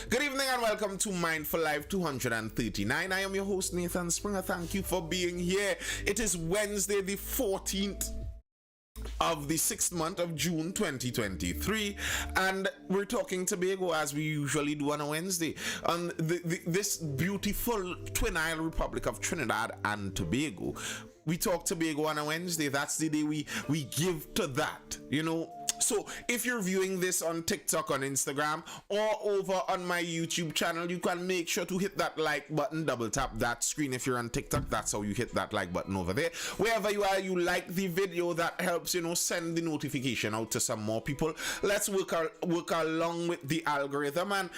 Good evening and welcome to Mindful Live 239. I am your host Nathan Springer. Thank you for being here. It is Wednesday the 14th of the 6th month of June 2023, and we're talking Tobago as we usually do on a Wednesday on this beautiful Twin Isle Republic of Trinidad and Tobago. We talk Tobago on a Wednesday. That's the day we give to that, you know. So if you're viewing this on TikTok, on Instagram, or over on my YouTube channel, you can make sure to hit that like button, double tap that screen. If you're on TikTok, that's how you hit that like button over there. Wherever you are, you like the video, that helps, you know, send the notification out to some more people. Let's work along with the algorithm. And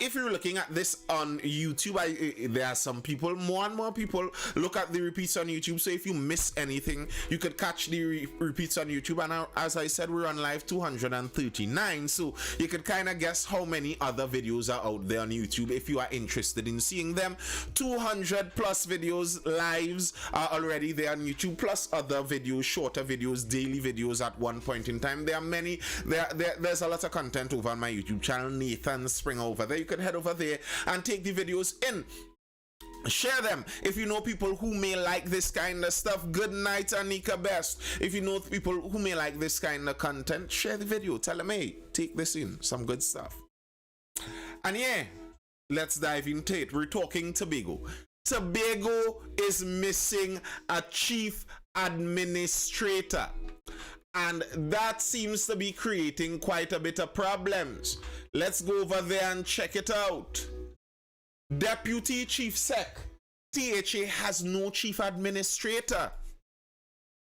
if you're looking at this on YouTube, there are some people, more and more people look at the repeats on YouTube. So if you miss anything, you could catch the repeats on YouTube. And as I said, we're on live 239, so you could kind of guess how many other videos are out there on YouTube if you are interested in seeing them. 200 plus videos lives are already there on YouTube, plus other videos, shorter videos, daily videos at one point in time. There are many, there's a lot of content over on my YouTube channel, Nathan Springer, over there. You could head over there and take the videos in. Share them if you know people who may like this kind of stuff. Good night, Anika Best. If you know people who may like this kind of content, share the video. Tell them, hey, take this in. Some good stuff. And yeah, let's dive into it. We're talking Tobago. Tobago is missing a chief administrator, and that seems to be creating quite a bit of problems. Let's go over there and check it out. Deputy Chief Sec, THA has no chief administrator.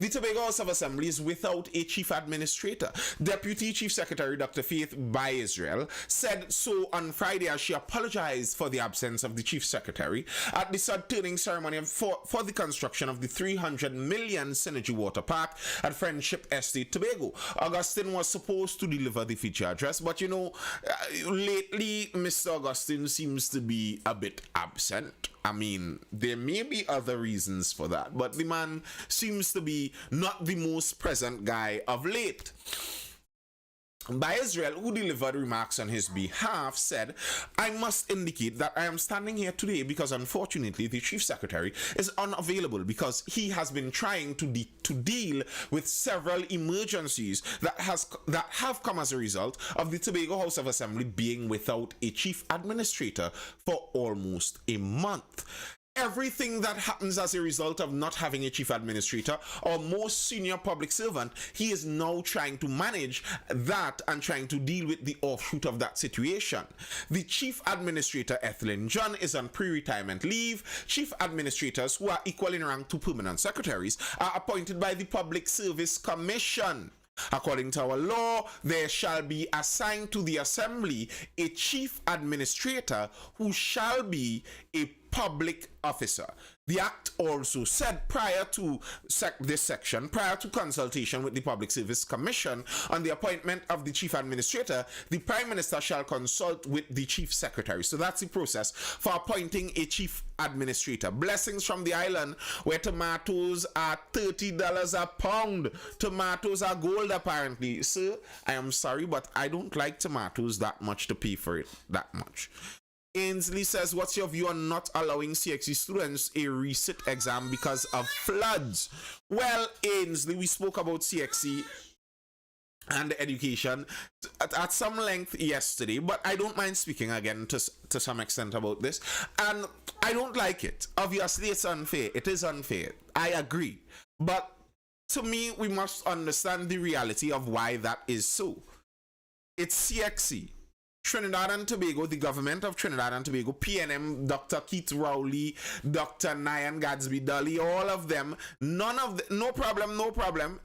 The Tobago House of Assembly is without a chief administrator. Deputy Chief Secretary Dr. Faith by Israel said so on Friday as she apologized for the absence of the chief secretary at the sod-turning ceremony for the construction of the 300 million Synergy Water Park at Friendship Estate, Tobago. Augustine was supposed to deliver the feature address, but you know, lately Mr. Augustine seems to be a bit absent. I mean, there may be other reasons for that, but the man seems to be not the most present guy of late. By Israel, who delivered remarks on his behalf, said, "I must indicate that I am standing here today because unfortunately the chief secretary is unavailable because he has been trying to deal with several emergencies that have come as a result of the Tobago House of Assembly being without a chief administrator for almost a month." Everything that happens as a result of not having a chief administrator or most senior public servant, he is now trying to manage that and trying to deal with the offshoot of that situation. The chief administrator, Ethelyn John, is on pre-retirement leave. Chief administrators, who are equal in rank to permanent secretaries, are appointed by the Public Service Commission. According to our law, there shall be assigned to the Assembly a chief administrator who shall be a public officer. The Act also said prior to this section, prior to consultation with the Public Service Commission on the appointment of the Chief Administrator, the Prime Minister shall consult with the Chief Secretary. So that's the process for appointing a Chief Administrator. Blessings from the island where tomatoes are $30 a pound. Tomatoes are gold apparently. Sir, I am sorry, but I don't like tomatoes that much to pay for it that much. Ainsley says, what's your view on not allowing CXC students a resit exam because of floods? Well, Ainsley, we spoke about CXC and education at some length yesterday, but I don't mind speaking again to some extent about this. And I don't like it. Obviously, it's unfair. It is unfair. I agree. But to me, we must understand the reality of why that is so. It's CXC. Trinidad and Tobago, the government of Trinidad and Tobago, PNM, Dr. Keith Rowley, Dr. Nyan Gadsby Dolly, all of them, none of them, no problem.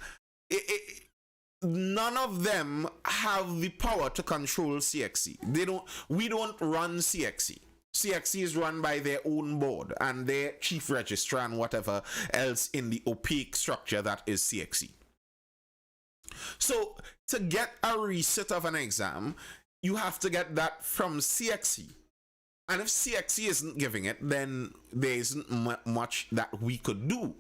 None of them have the power to control CXC. We don't run CXC. CXC is run by their own board and their chief registrar and whatever else in the opaque structure that is CXC. So to get a reset of an exam, you have to get that from CXC. And if CXC isn't giving it, then there isn't much that we could do.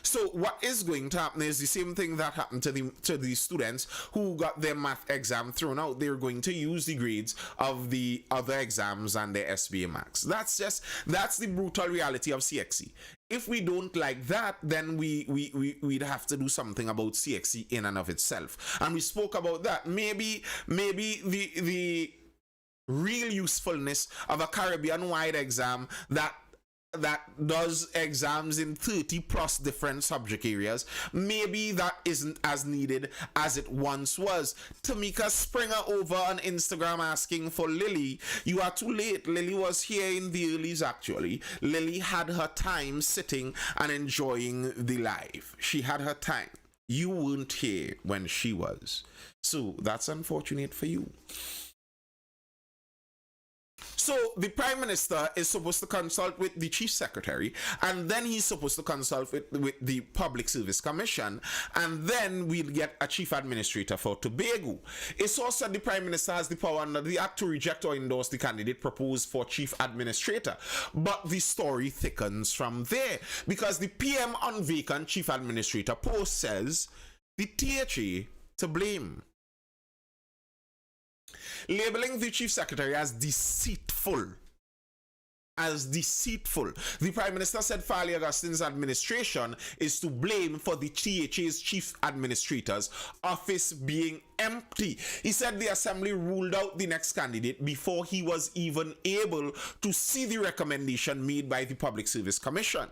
So what is going to happen is the same thing that happened to the students who got their math exam thrown out. They're going to use the grades of the other exams and their SBA marks. That's the brutal reality of CXC. If we don't like that, then we'd have to do something about CXC in and of itself. And we spoke about that. Maybe the real usefulness of a Caribbean-wide exam that does exams in 30 plus different subject areas, maybe that isn't as needed as it once was. Tamika Springer over on Instagram asking for Lily. You are too late. Lily was here in the earlys actually. Lily had her time sitting and enjoying the live. She had her time. You weren't here when she was. So that's unfortunate for you. So the Prime Minister is supposed to consult with the Chief Secretary, and then he's supposed to consult with the Public Service Commission, and then we'll get a Chief Administrator for Tobago. It's also the Prime Minister has the power under the Act to reject or endorse the candidate proposed for Chief Administrator. But the story thickens from there, because the PM on vacant Chief Administrator post says the THA to blame, labeling the Chief Secretary as deceitful. The Prime Minister said Farley Augustine's administration is to blame for the THA's Chief Administrator's office being empty. He said the Assembly ruled out the next candidate before he was even able to see the recommendation made by the Public Service Commission.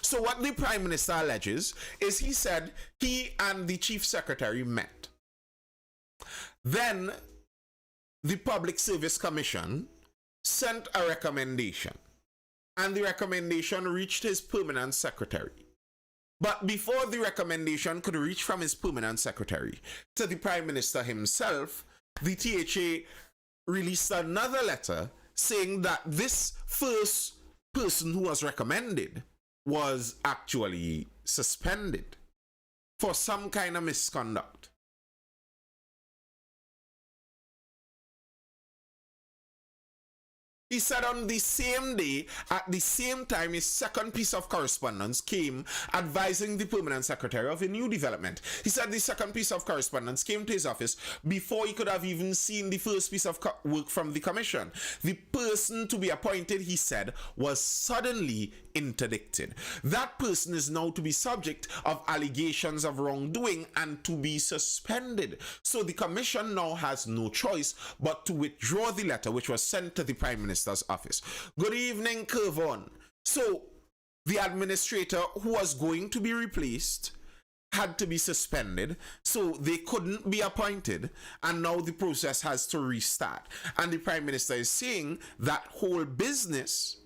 So what the Prime Minister alleges is he said he and the Chief Secretary met. Then the Public Service Commission sent a recommendation, and the recommendation reached his permanent secretary. But before the recommendation could reach from his permanent secretary to the Prime Minister himself, the THA released another letter saying that this first person who was recommended was actually suspended for some kind of misconduct. He said on the same day, at the same time, his second piece of correspondence came advising the permanent secretary of a new development. He said the second piece of correspondence came to his office before he could have even seen the first piece of work from the commission. The person to be appointed, he said, was suddenly interdicted. That person is now to be subject of allegations of wrongdoing and to be suspended. So the commission now has no choice but to withdraw the letter which was sent to the Prime Minister's office. Good evening, Kervon. So the administrator who was going to be replaced had to be suspended, so they couldn't be appointed, and now the process has to restart. And the Prime Minister is saying that whole business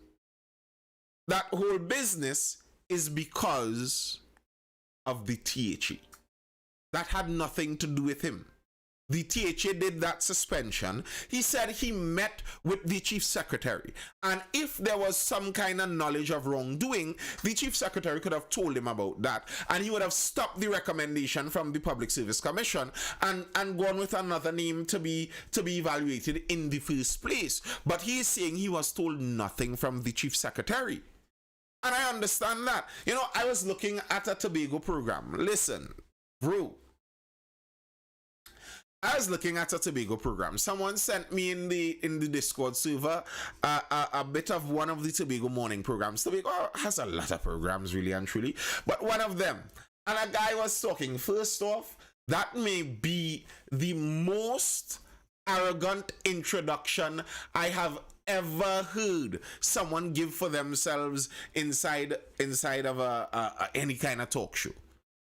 is because of the THA. That had nothing to do with him. The THA did that suspension. He said he met with the Chief Secretary, and if there was some kind of knowledge of wrongdoing, the Chief Secretary could have told him about that, and he would have stopped the recommendation from the Public Service Commission and gone with another name to be evaluated in the first place. But he is saying he was told nothing from the Chief Secretary. And I understand that. You know, I was looking at a Tobago program. Listen, bro. I was looking at a Tobago program. Someone sent me in the Discord server a bit of one of the Tobago morning programs. Tobago has a lot of programs, really and truly, but one of them. And a guy was talking. First off, that may be the most arrogant introduction I have ever heard someone give for themselves inside of any kind of talk show.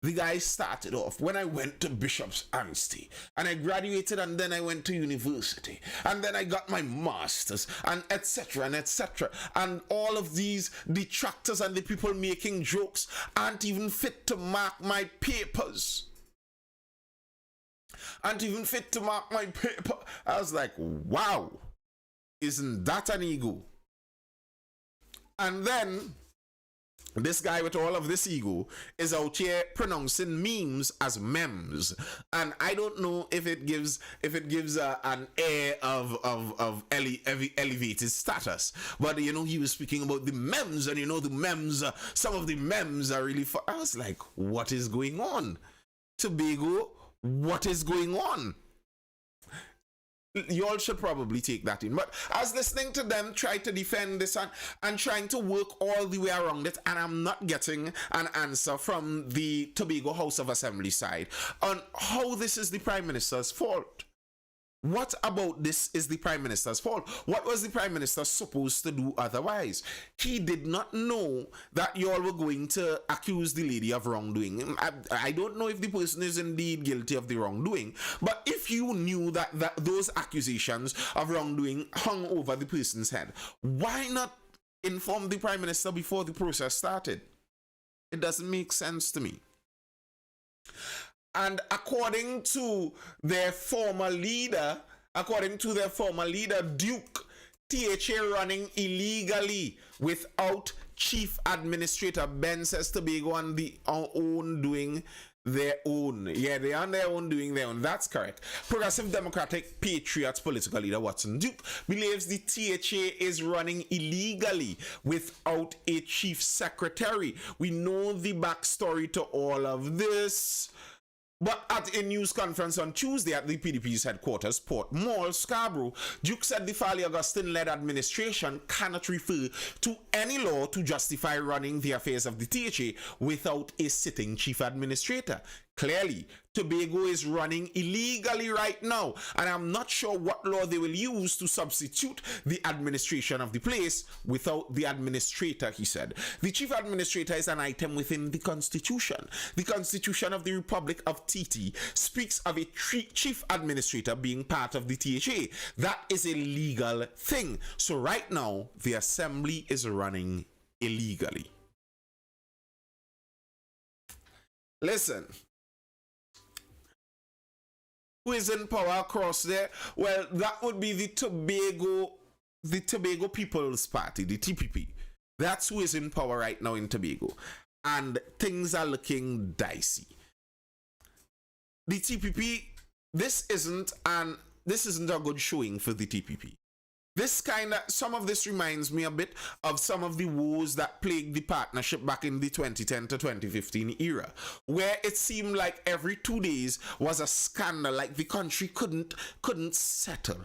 The guy started off, when I went to Bishop's Ansty, and I graduated, and then I went to university, and then I got my master's, and etc. and etc. And all of these detractors and the people making jokes aren't even fit to mark my papers. I was like, wow, isn't that an ego? And then This guy with all of this ego is out here pronouncing memes as memes, and I don't know if it gives an air of elevated status. But you know, he was speaking about the memes, and you know, the memes, some of the memes are really I was like, what is going on, Tobago? What is going on? You all should probably take that in. But I was listening to them try to defend this and trying to work all the way around it, and I'm not getting an answer from the Tobago House of Assembly side on how this is the Prime Minister's fault. What about this is the Prime Minister's fault? What was the Prime Minister supposed to do otherwise? He did not know that you all were going to accuse the lady of wrongdoing. I don't know if the person is indeed guilty of the wrongdoing, but if you knew that those accusations of wrongdoing hung over the person's head, why not inform the Prime Minister before the process started? It doesn't make sense to me. And according to their former leader, Duke, THA running illegally without Chief Administrator. Ben says Tobago on their own doing their own. Yeah, they are on their own doing their own. That's correct. Progressive Democratic Patriots political leader Watson Duke believes the THA is running illegally without a chief secretary. We know the backstory to all of this. But at a news conference on Tuesday at the PDP's headquarters, Port Mall, Scarborough, Duke said the Farley Augustine-led administration cannot refer to any law to justify running the affairs of the THA without a sitting chief administrator. Clearly, Tobago is running illegally right now, and I'm not sure what law they will use to substitute the administration of the place without the administrator, he said. The chief administrator is an item within the Constitution. The Constitution of the Republic of TT speaks of a chief administrator being part of the THA. That is a legal thing. So right now, the assembly is running illegally. Listen. Who is in power across there? Well, that would be the Tobago People's Party, the TPP. That's who is in power right now in Tobago. And things are looking dicey. The TPP, this isn't a good showing for the TPP. Some of this reminds me a bit of some of the woes that plagued the partnership back in the 2010 to 2015 era, where it seemed like every 2 days was a scandal, like the country couldn't settle.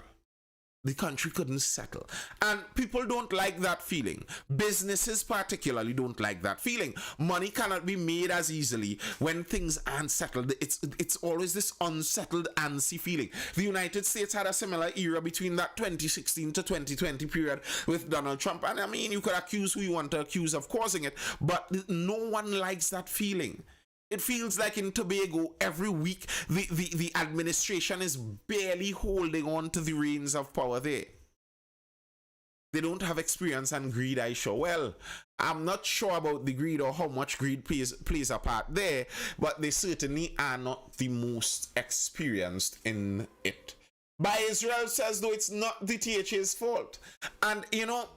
The country couldn't settle. And people don't like that feeling. Businesses particularly don't like that feeling. Money cannot be made as easily when things aren't settled. It's always this unsettled, antsy feeling. The United States had a similar era between that 2016 to 2020 period with Donald Trump. And I mean, you could accuse who you want to accuse of causing it, but no one likes that feeling. It feels like in Tobago, every week, the administration is barely holding on to the reins of power there. They don't have experience and greed, I sure. Well, I'm not sure about the greed or how much greed plays a part there, but they certainly are not the most experienced in it. By Israel says, though, it's not the THA's fault. And, you know,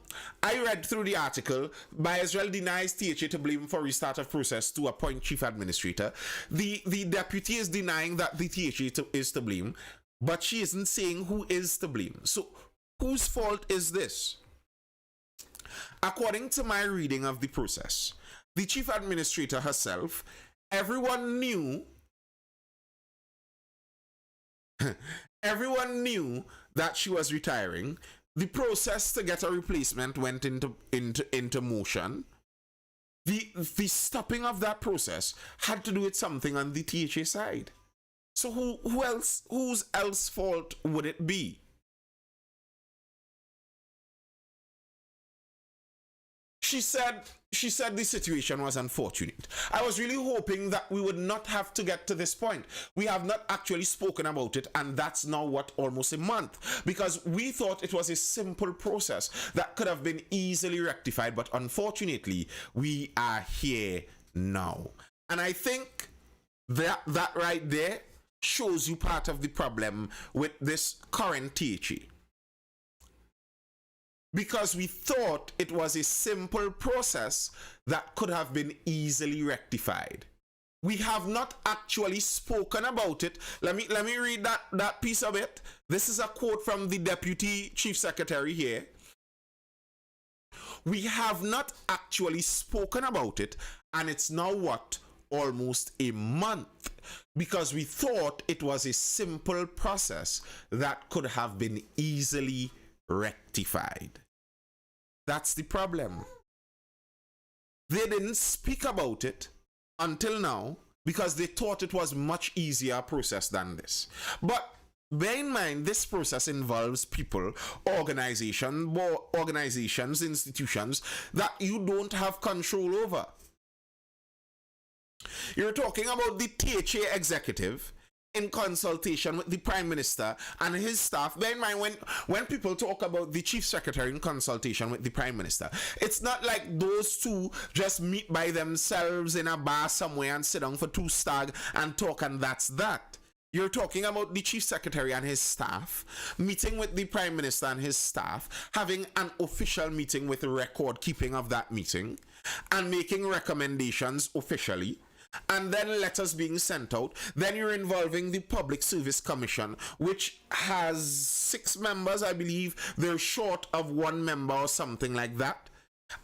I read through the article. By Israel denies THA to blame for restart of process to appoint chief administrator. The deputy is denying that the THA is to blame, but she isn't saying who is to blame. So, whose fault is this? According to my reading of the process, the chief administrator herself, everyone knew that she was retiring. The process to get a replacement went into motion. The stopping of that process had to do with something on the THA side. So whose else fault would it be? She said the situation was unfortunate. I was really hoping that we would not have to get to this point. We have not actually spoken about it, and that's now almost a month, because we thought it was a simple process that could have been easily rectified, but unfortunately, we are here now. And I think that right there shows you part of the problem with this current THA. because we thought it was a simple process that could have been easily rectified. We have not actually spoken about it. Let me read that piece of it. This is a quote from the Deputy Chief Secretary here. We have not actually spoken about it, and it's now what? Almost a month, because we thought it was a simple process that could have been easily rectified. That's the problem. They didn't speak about it until now because they thought it was much easier process than this. But bear in mind, this process involves people, organizations, institutions that you don't have control over. You're talking about the THA executive in consultation with the Prime Minister and his staff. Bear in mind, when people talk about the Chief Secretary in consultation with the Prime Minister, it's not like those two just meet by themselves in a bar somewhere and sit down for two stag and talk, and that's that. You're talking about the Chief Secretary and his staff meeting with the Prime Minister and his staff, having an official meeting with the record keeping of that meeting, and making recommendations officially, and then letters being sent out. Then you're involving the Public Service Commission, which has 6 members, I believe. They're short of 1 member or something like that.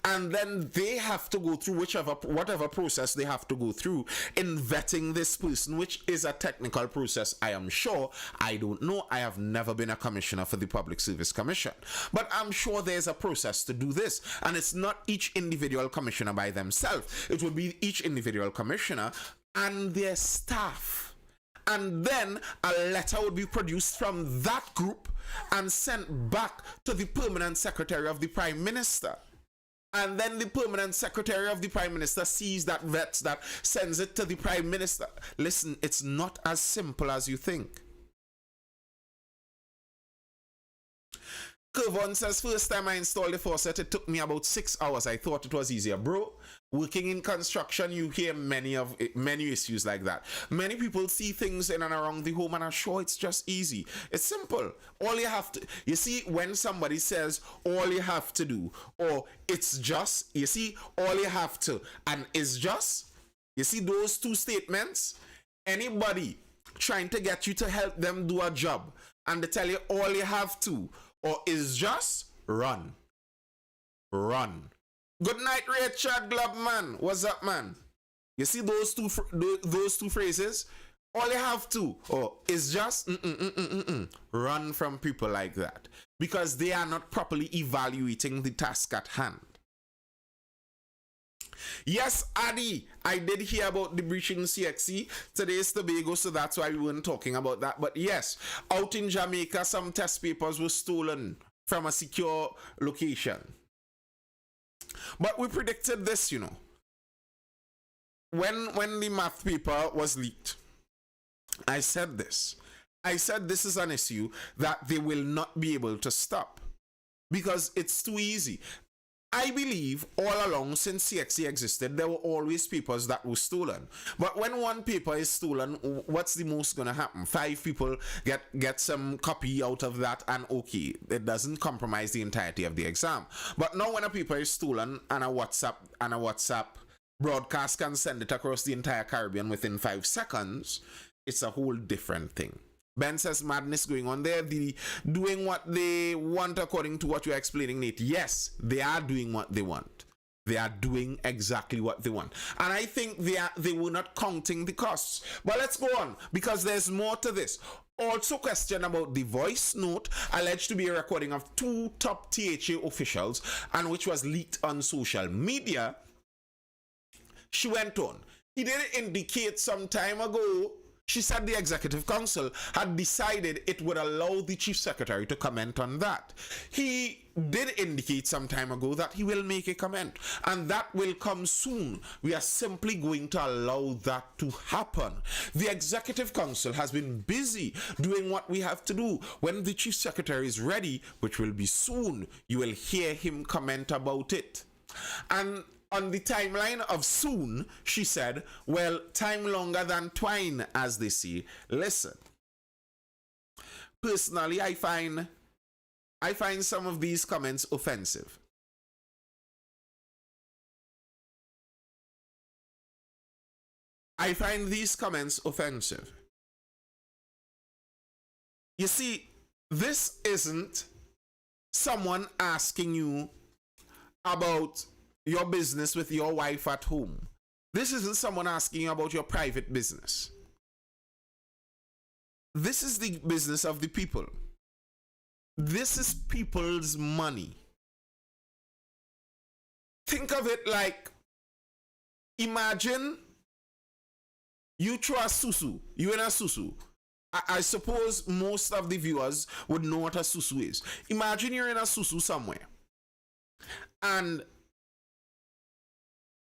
And then they have to go through whatever process they have to go through in vetting this person, which is a technical process, I am sure. I don't know. I have never been a commissioner for the Public Service Commission. But I'm sure there's a process to do this. And it's not each individual commissioner by themselves. It would be each individual commissioner and their staff. And then a letter would be produced from that group and sent back to the permanent secretary of the Prime Minister. And then the permanent secretary of the Prime Minister sees that, vets that, sends it to the Prime Minister. Listen, it's not as simple as you think. Kevon says, first time I installed the faucet, it took me about 6 hours. I thought it was easier. Bro, working in construction, you hear many issues like that. Many people see things in and around the home and are sure it's just easy. It's simple. All you have to, you see, when somebody says all you have to do, or it's just, you see, all you have to, and it's just, you see those two statements, anybody trying to get you to help them do a job, and they tell you all you have to, or is just, run. Run. Good night, Richard Globman. What's up, man? You see those two phrases? All you have to, or is just, run from people like that. Because they are not properly evaluating the task at hand. Yes, Adi, I did hear about the breaching CXC. Today is Tobago, so that's why we weren't talking about that. But yes, out in Jamaica, some test papers were stolen from a secure location. But we predicted this, you know. When the math paper was leaked, I said this. I said this is an issue that they will not be able to stop because it's too easy. I believe all along since CXC existed, there were always papers that were stolen. But when one paper is stolen, what's the most going to happen? 5 people get some copy out of that, and okay, it doesn't compromise the entirety of the exam. But now when a paper is stolen and a WhatsApp broadcast can send it across the entire Caribbean within 5 seconds, it's a whole different thing. Ben says madness going on there. Doing what they want according to what you're explaining, Nate. Yes, they are doing what they want. They are doing exactly what they want. And I think they were not counting the costs. But let's go on, because there's more to this. Also question about the voice note alleged to be a recording of 2 top THA officials and which was leaked on social media. She went on. He did indicate some time ago. She said the Executive Council had decided it would allow the Chief Secretary to comment on that. He did indicate some time ago that he will make a comment, and that will come soon. We are simply going to allow that to happen. The Executive Council has been busy doing what we have to do. When the Chief Secretary is ready, which will be soon, you will hear him comment about it. And on the timeline of soon, she said, well, time longer than twine, as they say. Listen, personally, I find I find some of these comments offensive. I find these comments offensive. You see, this isn't someone asking you about your business with your wife at home. This isn't someone asking you about your private business. This is the business of the people. This is people's money. Think of it like, imagine you throw a susu. You in a susu. I suppose most of the viewers would know what a susu is. Imagine you're in a susu somewhere, and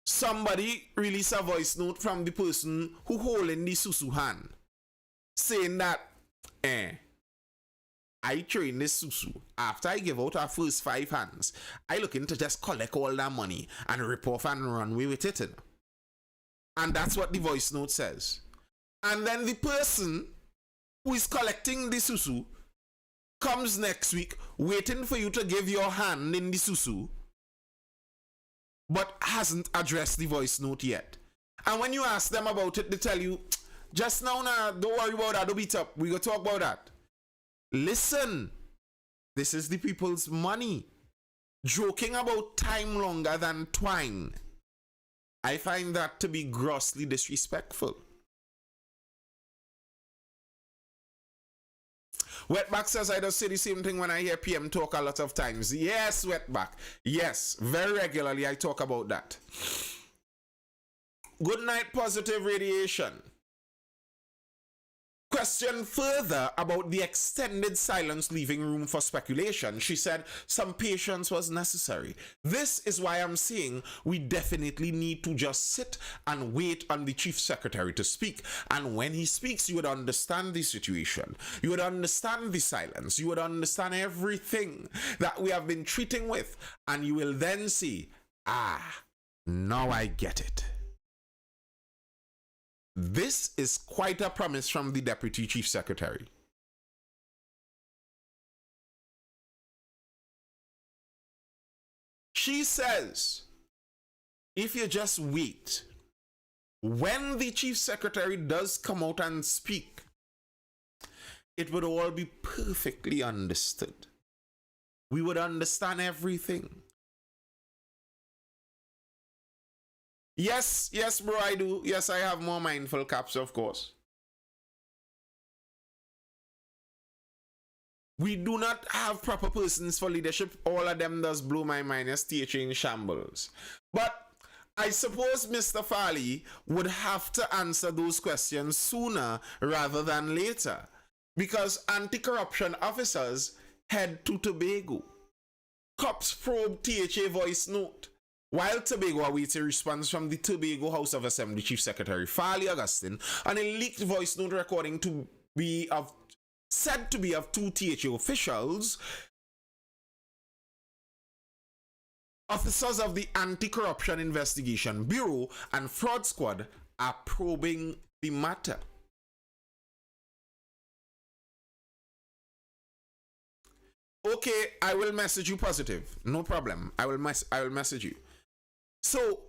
somebody release a voice note from the person who holding the susu hand, saying that, I train this susu. After I give out our first 5 hands, I looking to just collect all that money and rip off and run away with it. And that's what the voice note says. And then the person who is collecting the susu comes next week waiting for you to give your hand in the susu, but hasn't addressed the voice note yet. And when you ask them about it, they tell you, just now, don't worry about that, don't beat up. We go talk about that. Listen, this is the people's money. Joking about time longer than twine. I find that to be grossly disrespectful. Wetback says, I just say the same thing when I hear PM talk a lot of times. Yes, Wetback. Yes, very regularly I talk about that. Good night, positive radiation. Question further about the extended silence leaving room for speculation. She said some patience was necessary. This is why I'm saying we definitely need to just sit and wait on the Chief Secretary to speak. And when he speaks, you would understand the situation. You would understand the silence. You would understand everything that we have been treating with. And you will then see, now I get it. This is quite a promise from the Deputy Chief Secretary. She says, if you just wait, when the Chief Secretary does come out and speak, it would all be perfectly understood. We would understand everything. Yes, bro, I do. Yes, I have more mindful caps, of course. We do not have proper persons for leadership. All of them does blow my mind as THA in shambles. But I suppose Mr. Farley would have to answer those questions sooner rather than later, because anti-corruption officers head to Tobago. Cops probe THA voice note. While Tobago awaits a response from the Tobago House of Assembly Chief Secretary Farley Augustine on a leaked voice note recording said to be of 2 THA officials, officers of the Anti-Corruption Investigation Bureau and Fraud Squad are probing the matter. Okay, I will message you positive. No problem. I will message you. So,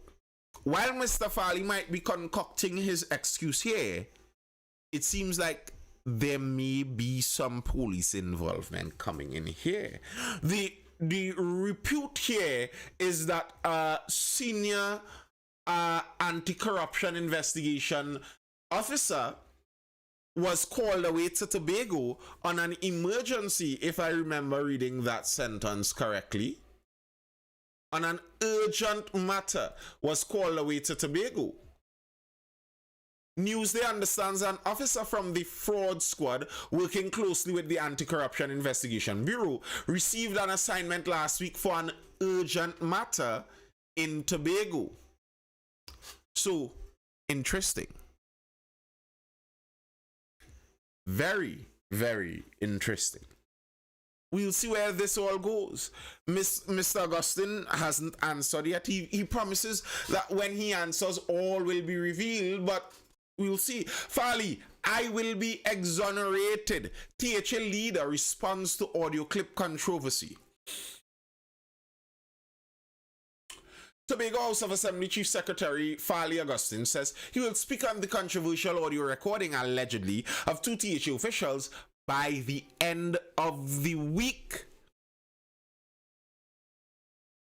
while Mr. Farley might be concocting his excuse here, it seems like there may be some police involvement coming in here. The repute here is that a senior anti-corruption investigation officer was called away to Tobago on an emergency, if I remember reading that sentence correctly. On an urgent matter, was called away to Tobago. Newsday understands an officer from the fraud squad working closely with the Anti-Corruption Investigation Bureau received an assignment last week for an urgent matter in Tobago. So, interesting. Very, very interesting. We'll see where this all goes. Mr. Augustine hasn't answered yet. He promises that when he answers, all will be revealed, but we'll see. Farley, I will be exonerated. THA leader responds to audio clip controversy. Tobago House of Assembly Chief Secretary Farley Augustine says he will speak on the controversial audio recording allegedly of two THA officials by the end of the week.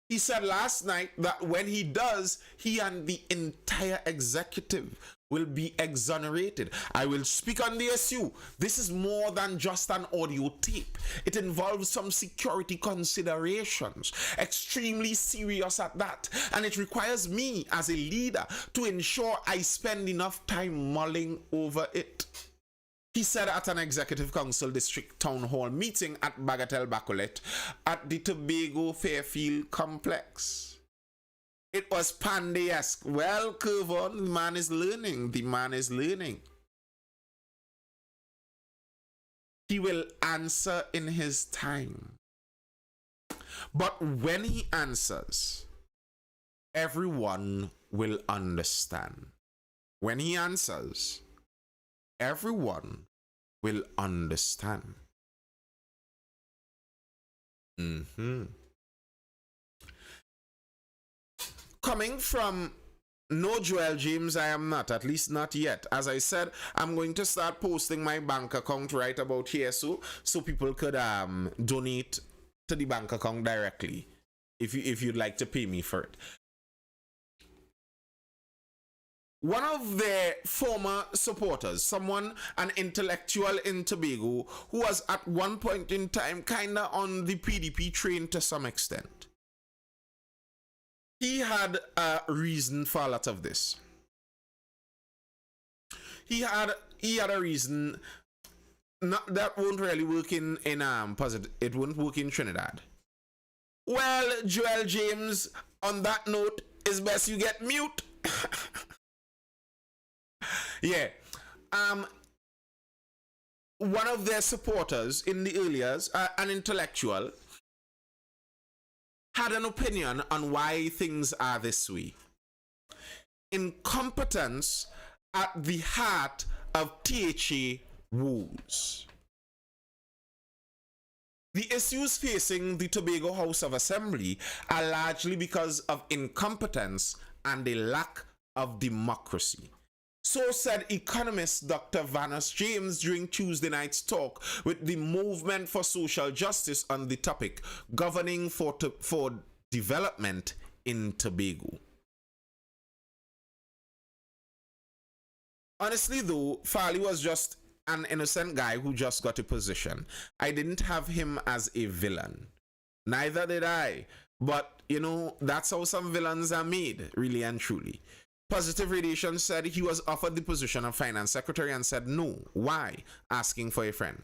He said last night that when he does, he and the entire executive will be exonerated. I will speak on the issue. This is more than just an audio tape. It involves some security considerations, extremely serious at that. And it requires me as a leader to ensure I spend enough time mulling over it. He said at an Executive Council District Town Hall meeting at Bagatelle Bacolet at the Tobago Fairfield Complex. It was Pandey-esque. Well, curve on, the man is learning. The man is learning. He will answer in his time. But when he answers, everyone will understand. When he answers, everyone will understand. Coming from no Joel James, I am not, at least not yet. As I said, I'm going to start posting my bank account right about here so people could donate to the bank account directly if you'd like to pay me for it. One of their former supporters, an intellectual in Tobago, who was at one point in time kinda on the PDP train to some extent. He had a reason for a lot of this. He had a reason that won't really work in positive. It won't work in Trinidad. Well, Joel James, on that note, it's best you get mute. Yeah. One of their supporters in the early years, an intellectual, had an opinion on why things are this way. Incompetence at the heart of THA woes. The issues facing the Tobago House of Assembly are largely because of incompetence and a lack of democracy. So said economist Dr. Vanus James during Tuesday night's talk with the Movement for Social Justice on the topic governing for development in Tobago. Honestly though, Farley was just an innocent guy who just got a position. I didn't have him as a villain. Neither did I. But, you know, that's how some villains are made, really and truly. Positive Radiation said he was offered the position of finance secretary and said no. Why? Asking for a friend.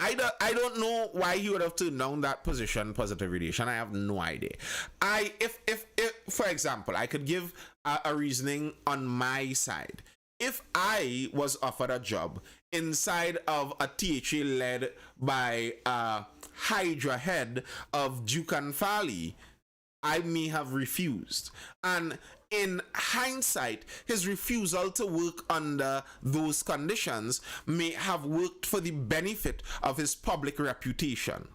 I don't know why he would have turned down that position, Positive Radiation. I have no idea. If for example, I could give a reasoning on my side. If I was offered a job inside of a THA led by a Hydra head of Duke and Farley, I may have refused. And in hindsight, his refusal to work under those conditions may have worked for the benefit of his public reputation.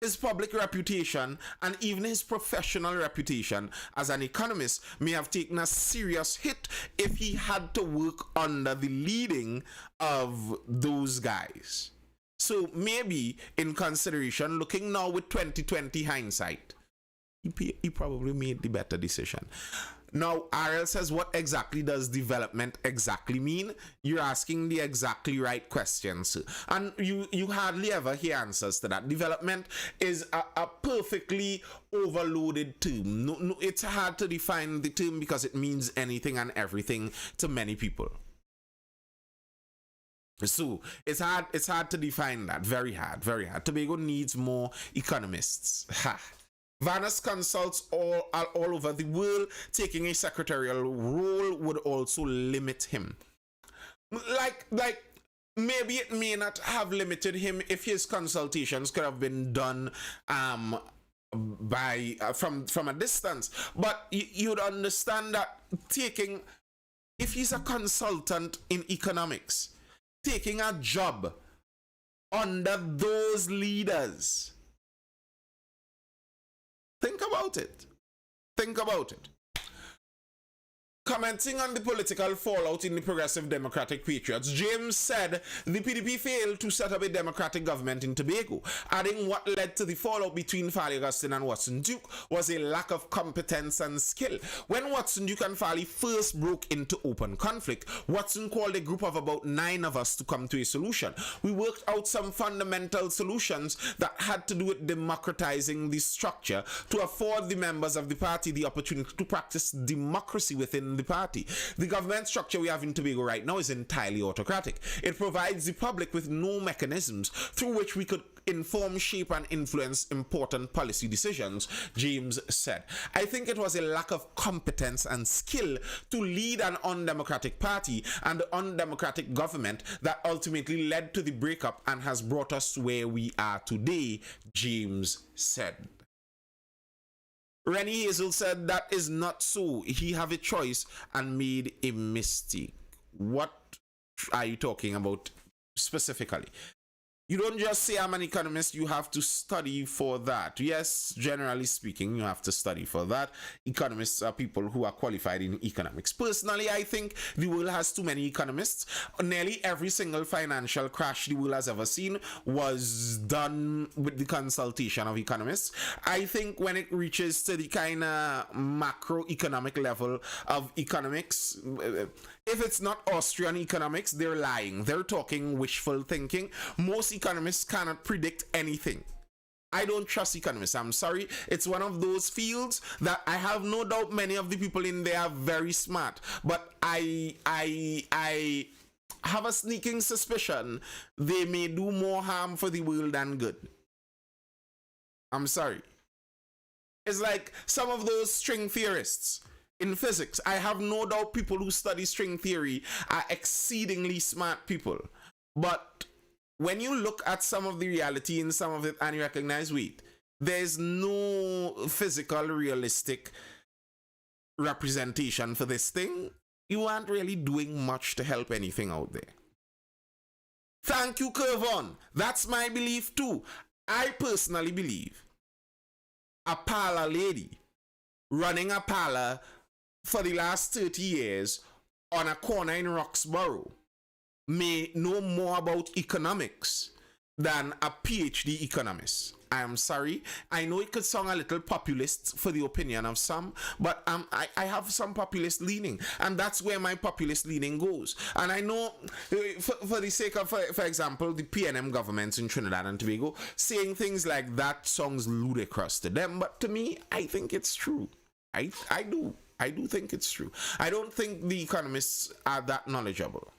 His public reputation and even his professional reputation as an economist may have taken a serious hit if he had to work under the leading of those guys. So maybe in consideration, looking now with 2020 hindsight, he probably made the better decision. Now, RL says, what exactly does development exactly mean? You're asking the exactly right questions. And you hardly ever hear answers to that. Development is a perfectly overloaded term. No, it's hard to define the term because it means anything and everything to many people. So it's hard to define that. Very hard, very hard. Tobago needs more economists. Ha. Vanus consults all over the world. Taking a secretarial role would also limit him. Like maybe it may not have limited him if his consultations could have been done by from a distance. But you'd understand that taking if he's a consultant in economics, taking a job under those leaders, think about it. Think about it. Commenting on the political fallout in the Progressive Democratic Patriots, James said the PDP failed to set up a democratic government in Tobago, adding what led to the fallout between Farley Augustine and Watson Duke was a lack of competence and skill. When Watson Duke and Farley first broke into open conflict, Watson called a group of about 9 of us to come to a solution. We worked out some fundamental solutions that had to do with democratizing the structure to afford the members of the party the opportunity to practice democracy within the party. The government structure we have in Tobago right now is entirely autocratic. It provides the public with no mechanisms through which we could inform, shape, and influence important policy decisions, James said. I think it was a lack of competence and skill to lead an undemocratic party and undemocratic government that ultimately led to the breakup and has brought us where we are today, James said. Rennie Hazel said that is not so. He have a choice and made a mistake. What are you talking about specifically? You don't just say I'm an economist, you have to study for that. Yes, generally speaking, you have to study for that. Economists are people who are qualified in economics. Personally, I think the world has too many economists. Nearly every single financial crash the world has ever seen was done with the consultation of economists. I think when it reaches to the kind of macroeconomic level of economics, if it's not Austrian economics, they're lying. They're talking wishful thinking. Most economists cannot predict anything. I don't trust economists. I'm sorry. It's one of those fields that I have no doubt many of the people in there are very smart. But I have a sneaking suspicion they may do more harm for the world than good. I'm sorry. It's like some of those string theorists in physics. I have no doubt people who study string theory are exceedingly smart people. But when you look at some of the reality in some of it and you recognize, wait, there's no physical, realistic representation for this thing, you aren't really doing much to help anything out there. Thank you, Curvon. That's my belief too. I personally believe a parlor lady running a parlor for the last 30 years on a corner in Roxborough may know more about economics than a PhD economist. I am sorry. I know it could sound a little populist for the opinion of some, but I have some populist leaning, and that's where my populist leaning goes. And I know, for the sake of, for example, the PNM governments in Trinidad and Tobago, saying things like that sounds ludicrous to them, but to me, I think it's true. I do think it's true. I don't think the economists are that knowledgeable.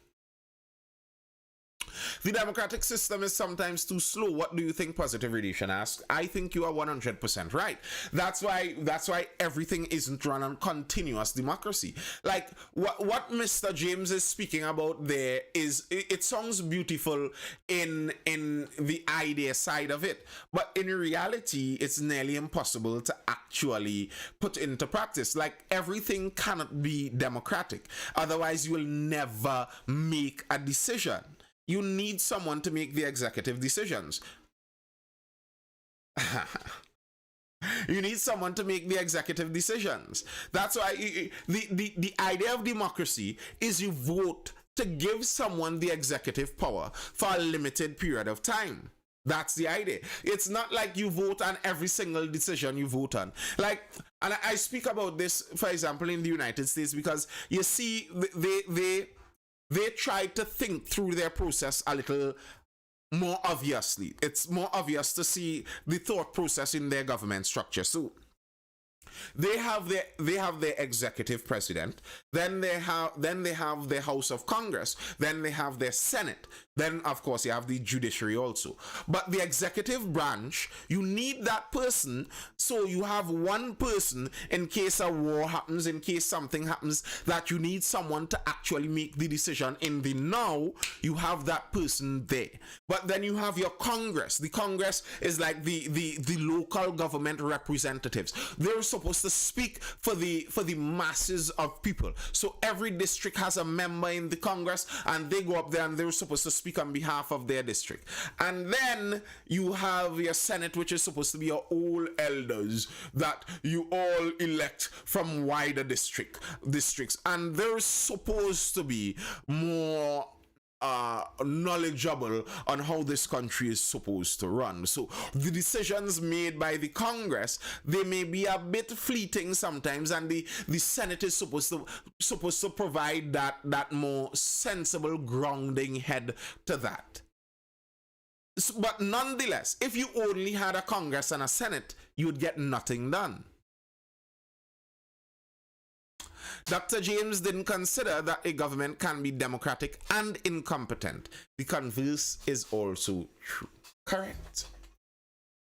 The democratic system is sometimes too slow. What do you think? Positive Radiation asks. I think you are 100% right. That's why everything isn't run on continuous democracy. Like what Mr. James is speaking about there is, it sounds beautiful in the idea side of it, but in reality, it's nearly impossible to actually put into practice. Like everything cannot be democratic. Otherwise, you will never make a decision. You need someone to make the executive decisions. You need someone to make the executive decisions. That's why the idea of democracy is you vote to give someone the executive power for a limited period of time. That's the idea. It's not like you vote on every single decision you vote on. Like, and I speak about this, for example, in the United States, because you see, they try to think through their process a little more obviously. It's more obvious to see the thought process in their government structure. So they have their executive president, then they have their House of Congress, then they have their Senate, then of course you have the judiciary also. But the executive branch, you need that person, so you have one person in case a war happens, in case something happens that you need someone to actually make the decision in the now, you have that person there. But then you have your Congress. The Congress is like the local government representatives. They're supposed supposed to speak for the masses of people. So every district has a member in the Congress, and they go up there and they're supposed to speak on behalf of their district. And then you have your Senate, which is supposed to be your all elders that you all elect from wider districts, and they're supposed to be more knowledgeable on how this country is supposed to run. So the decisions made by the Congress, they may be a bit fleeting sometimes, and the Senate is supposed to provide that more sensible grounding head to that. But nonetheless, if you only had a Congress and a Senate, you would get nothing done. Dr. James didn't consider that a government can be democratic and incompetent. The converse is also true. Correct.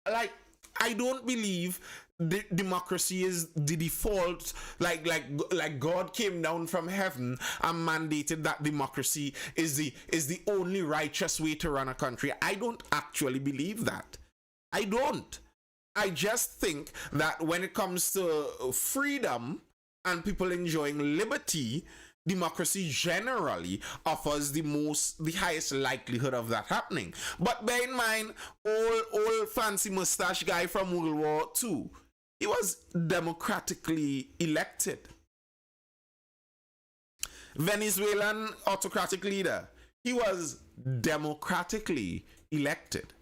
Like, I don't believe democracy is the default, like God came down from heaven and mandated that democracy is the only righteous way to run a country. I don't actually believe that. I don't. I just think that when it comes to freedom and people enjoying liberty, democracy generally offers the highest likelihood of that happening. But bear in mind, old fancy mustache guy from World War II, he was democratically elected. Venezuelan autocratic leader, he was democratically elected.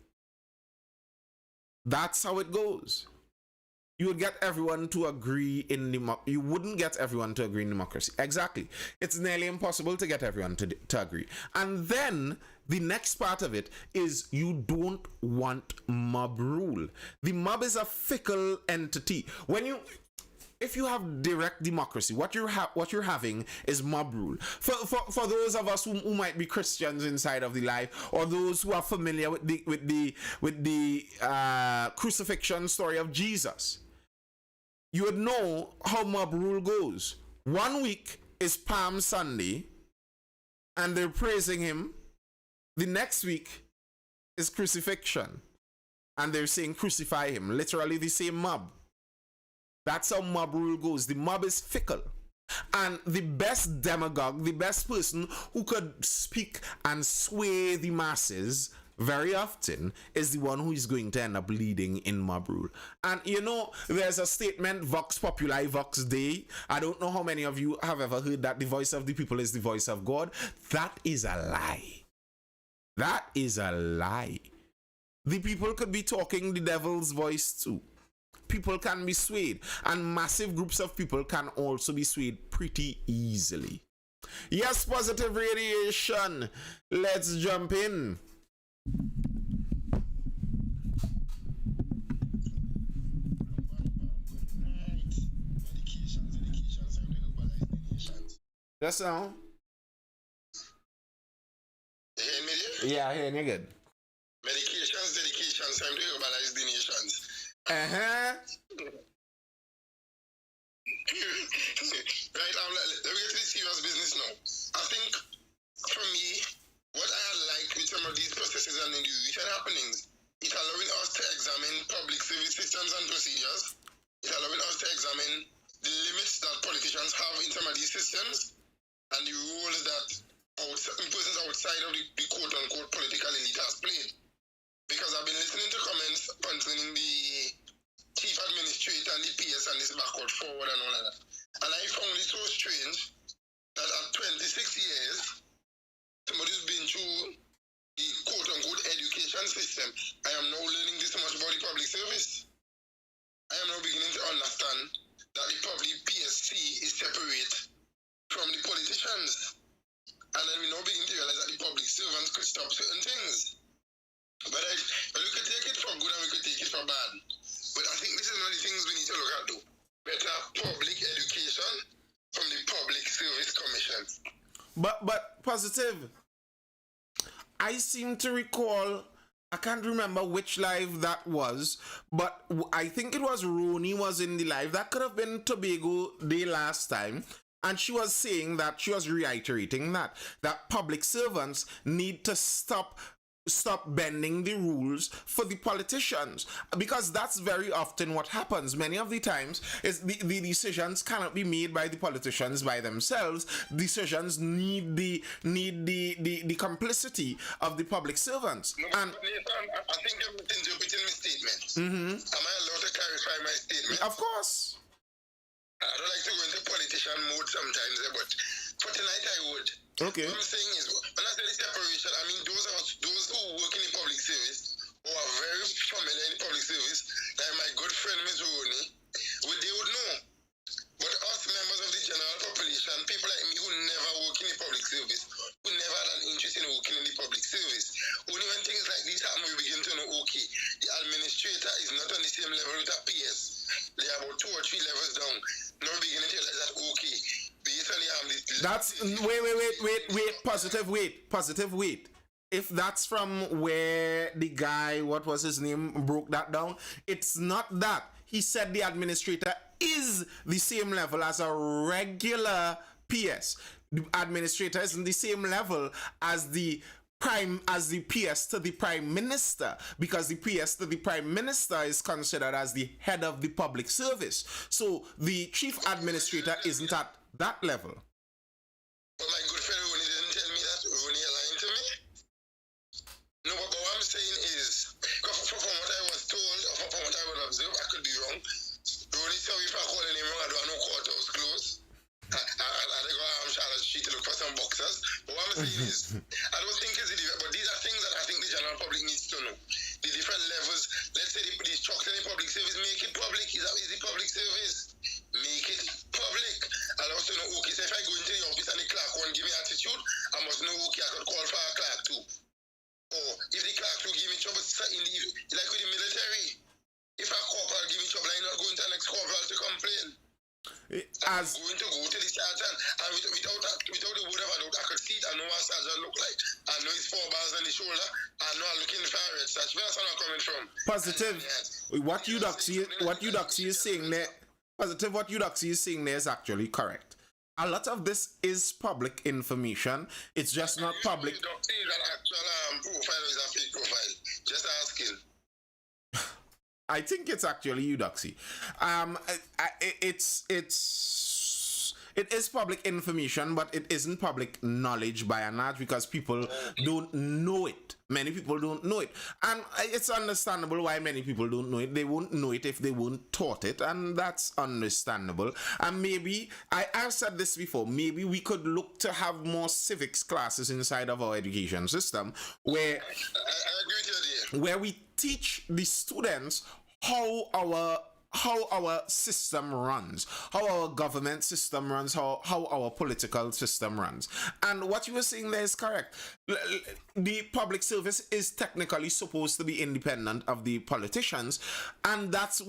That's how it goes. You would get everyone to agree in you wouldn't get everyone to agree in democracy. Exactly. It's nearly impossible to get everyone to agree. And then the next part of it is you don't want mob rule. The mob is a fickle entity. If you have direct democracy, what you're having is mob rule. For those of us who might be Christians inside of the life, or those who are familiar with the crucifixion story of Jesus, you would know how mob rule goes. 1 week is Palm Sunday, and they're praising him. The next week is crucifixion, and they're saying crucify him. Literally the same mob. That's how mob rule goes. The mob is fickle. And the best demagogue, the best person who could speak and sway the masses very often is the one who is going to end up leading in mob rule. And you know, there's a statement, Vox Populi, Vox Dei. I don't know how many of you have ever heard that the voice of the people is the voice of God. That is a lie. That is a lie. The people could be talking the devil's voice too. People can be swayed, and massive groups of people can also be swayed pretty easily. Yes, positive radiation. Let's jump in. Just now. You hear me? Yeah, I hear you good. Medications, dedications, time to globalize the nations. Right, let me get to the serious business now. I think, for me, what I like with some of these processes and the recent happenings, it's allowing us to examine public service systems and procedures. It's allowing us to examine the limits that politicians have in some of these systems and the roles that persons outside of the quote-unquote political elite has played. Because I've been listening to comments concerning the chief administrator and the PS and this backward forward and all of that. And I found it so strange that at 26 years, somebody's been through the quote-unquote education system. I am now learning this much about the public service. I am now beginning to understand that the public PSC is separate from the politicians. And then we now begin to realize that the public servants could stop certain things. But we could take it for good and we could take it for bad. But I think this is one of the things we need to look at though. Better public education from the Public Service Commission. But positive. I seem to recall, I can't remember which live that was, but I think it was Roni was in the live. That could have been Tobago Day last time. And she was saying that, she was reiterating that public servants need to stop stop bending the rules for the politicians, because that's very often what happens. Many of the times is the decisions cannot be made by the politicians by themselves. Decisions need the complicity of the public servants. No, And Nathan, I think you're misinterpreting my statement. mm-hmm. Am I allowed to clarify my statement? Of course. I don't like to go into politician mode sometimes, but for tonight I would. Okay. What I'm saying is, when I say the separation, I mean those who work in the public service, who are very familiar in public service, like my good friend Ms. Rooney, they would know. But us members of the general population, people like me who never work in the public service, who never had an interest in working in the public service, only when things like this happen, we begin to know, okay, the administrator is not on the same level with a PS. They are about 2 or 3 levels down. Now we begin to realize that, okay, based on the That's positive, wait. If that's from where the guy, what was his name, broke that down, it's not that. He said the administrator is the same level as a regular PS. The administrator is in the same level as the PS to the prime minister, because the PS to the prime minister is considered as the head of the public service. So the chief administrator isn't at that level. But my good friend Rooney didn't tell me that. Rooney lying to me. No, but what I'm saying is, from what I was told, or from what I would observe, I could be wrong. Rooney, sorry if I call him wrong, I don't know courthouse close. I go Charlotte Street to look for some boxers. But what I'm saying is, I don't think it's but these are things that I think the general public needs to know. The different levels. Let's say the structure in the public service, make it public. Is the public service? Make it public. I'll also know, okay, so if I go into the office and the clerk won't give me attitude, I must know, okay, I could call for a clerk too. Or if the clerk will give me trouble, like with the military, if a corporal give me trouble, I'm not going to the next corporal to complain. I'm going to go to the sergeant, and without the word of a doubt, I could see it. I know what a sergeant look like. I know his 4 bars on the shoulder. I know I'm looking for a red sash. Where's I'm coming from? Positive. What Eudoxy is saying there. Positive. What Eudoxy is saying there is actually correct. A lot of this is public information. It's just not public. Eudoxy is an actual profile, is a fake profile. Just asking. I think it's actually Eudoxy. It is public information, but it isn't public knowledge by and large, because people don't know it. Many people don't know it. And it's understandable why many people don't know it. They won't know it if they weren't taught it, and that's understandable. And maybe, I've said this before, maybe we could look to have more civics classes inside of our education system where, I agree with you. where we teach the students how our system runs, how our government system runs, how our political system runs. And what you were saying there is correct. The public service is technically supposed to be independent of the politicians, and that's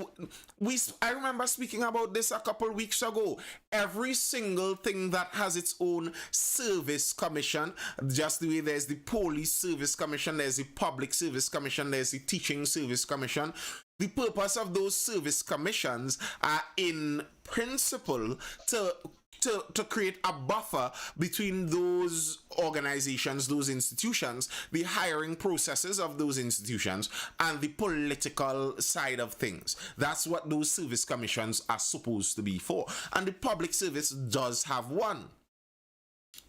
I remember speaking about this a couple weeks ago. Every single thing that has its own service commission, just the way there's the police service commission, there's the public service commission, there's the teaching service commission. The purpose of those service commissions are in principle to create a buffer between those organizations, those institutions, the hiring processes of those institutions, and the political side of things. That's what those service commissions are supposed to be for. And the public service does have one.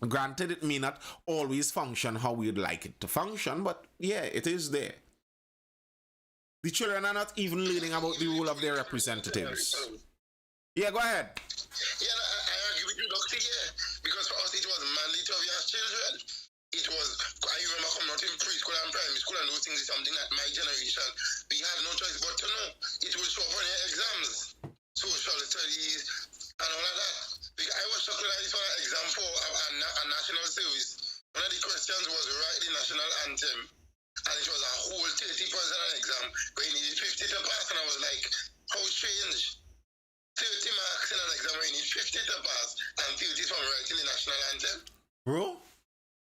Granted, it may not always function how we'd like it to function, but yeah, it is there. The children are not even learning about the role of their representatives. Yeah, go ahead. Yeah, no, I agree with you, Doctor, yeah. Because for us, it was mandatory as children. It was, I remember coming out in preschool and primary school, and those things is something that my generation, we had no choice but to know. It would show up on your exams, social studies, and all of that. Because I was shocked when I saw an exam for a national service. One of the questions was write the national anthem. And it was a whole 30% exam where you needed 50 to pass, and I was like, how strange. 30 marks in an exam where you need 50 to pass, and 30 from writing the national anthem. Bro,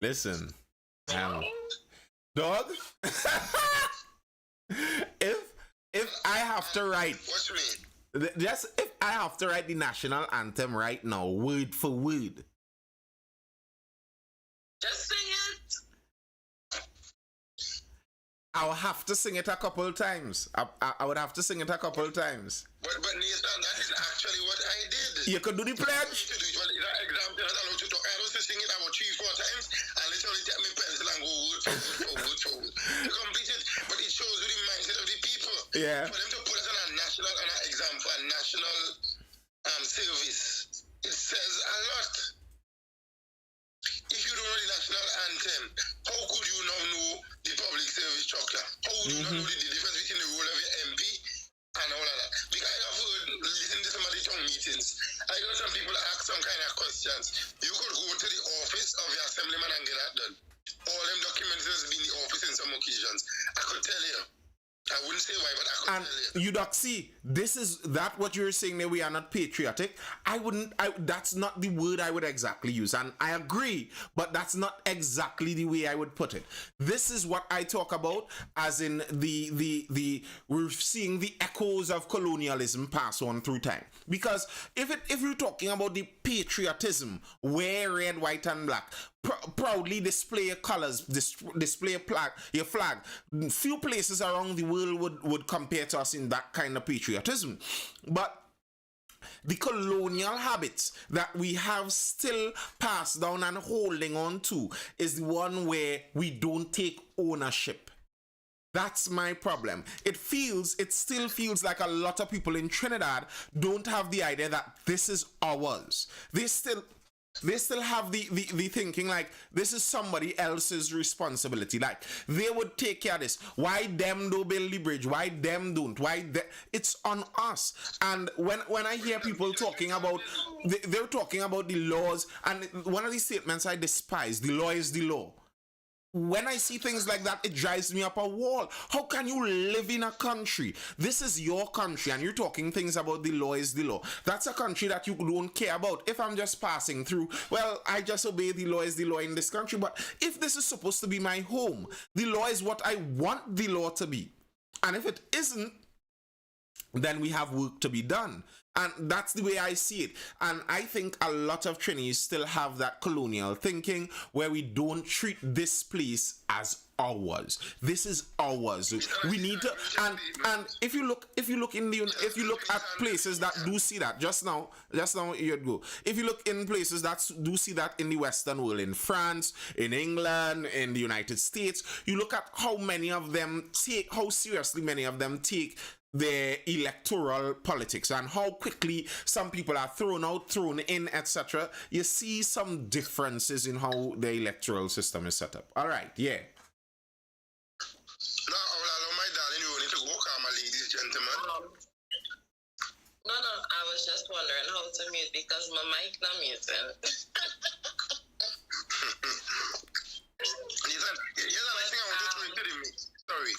listen. Dog, if I have to write, What you mean? just if I have to write the national anthem right now, word for word. Just sing it. I'll have to sing it a couple times. I would have to sing it a couple times. But Nathan, that is actually what I did. You could do the pledge. To do it. Well, in that exam, you're not allowed to talk. I was to sing it about 3-4 times and literally take my pencil and go word for word for word for word to complete it. But it shows you the mindset of the people. Yeah. For them to put us on a national on an exam for a national service, it says a lot. If you don't know the national anthem, how could you not know the public service structure? How would you not know the difference between the role of your MP and all of that? Because I have heard, listening to some of the town meetings, I got some people ask some kind of questions. You could go to the office of your assemblyman and get that done. All them documents has been in the office in some occasions. I could tell you. I wouldn't say why, but I could tell you. You don't see, this is that what you're saying that we are not patriotic. That's not the word I would exactly use. And I agree, but that's not exactly the way I would put it. This is what I talk about as in we're seeing the echoes of colonialism pass on through time. Because if you're talking about the patriotism, wear red, white, and black, proudly display your colors, display your flag. Few places around the world would compare to us in that kind of patriotism. But the colonial habits that we have still passed down and holding on to is the one where we don't take ownership. That's my problem. It still feels like a lot of people in Trinidad don't have the idea that this is ours. They still have the thinking like this is somebody else's responsibility. Like they would take care of this. Why them don't build the bridge? Why them don't? It's on us. And when I hear people talking about, they're talking about the laws, and one of the statements I despise, the law is the law. When I see things like that, it drives me up a wall. How can you live in a country? This is your country, and you're talking things about the law is the law. That's a country that you don't care about. If I'm just passing through, well, I just obey the law is the law in this country. But if this is supposed to be my home, the law is what I want the law to be. And if it isn't, then we have work to be done. And that's the way I see it. And I think a lot of Trinis still have that colonial thinking where we don't treat this place as ours. This is ours. We need to, and if you look at places that do see that, just now you'd go. If you look in places that do see that in the Western world, in France, in England, in the United States, you look at how seriously many of them take their electoral politics and how quickly some people are thrown out, thrown in, etc. You see some differences in how the electoral system is set up. All right, yeah. Now, allow my darling, you need to go calm, ladies, gentlemen. No, I was just wondering how to mute because my mic not muting. Listen, here's the thing I want to throw into the mix. Sorry.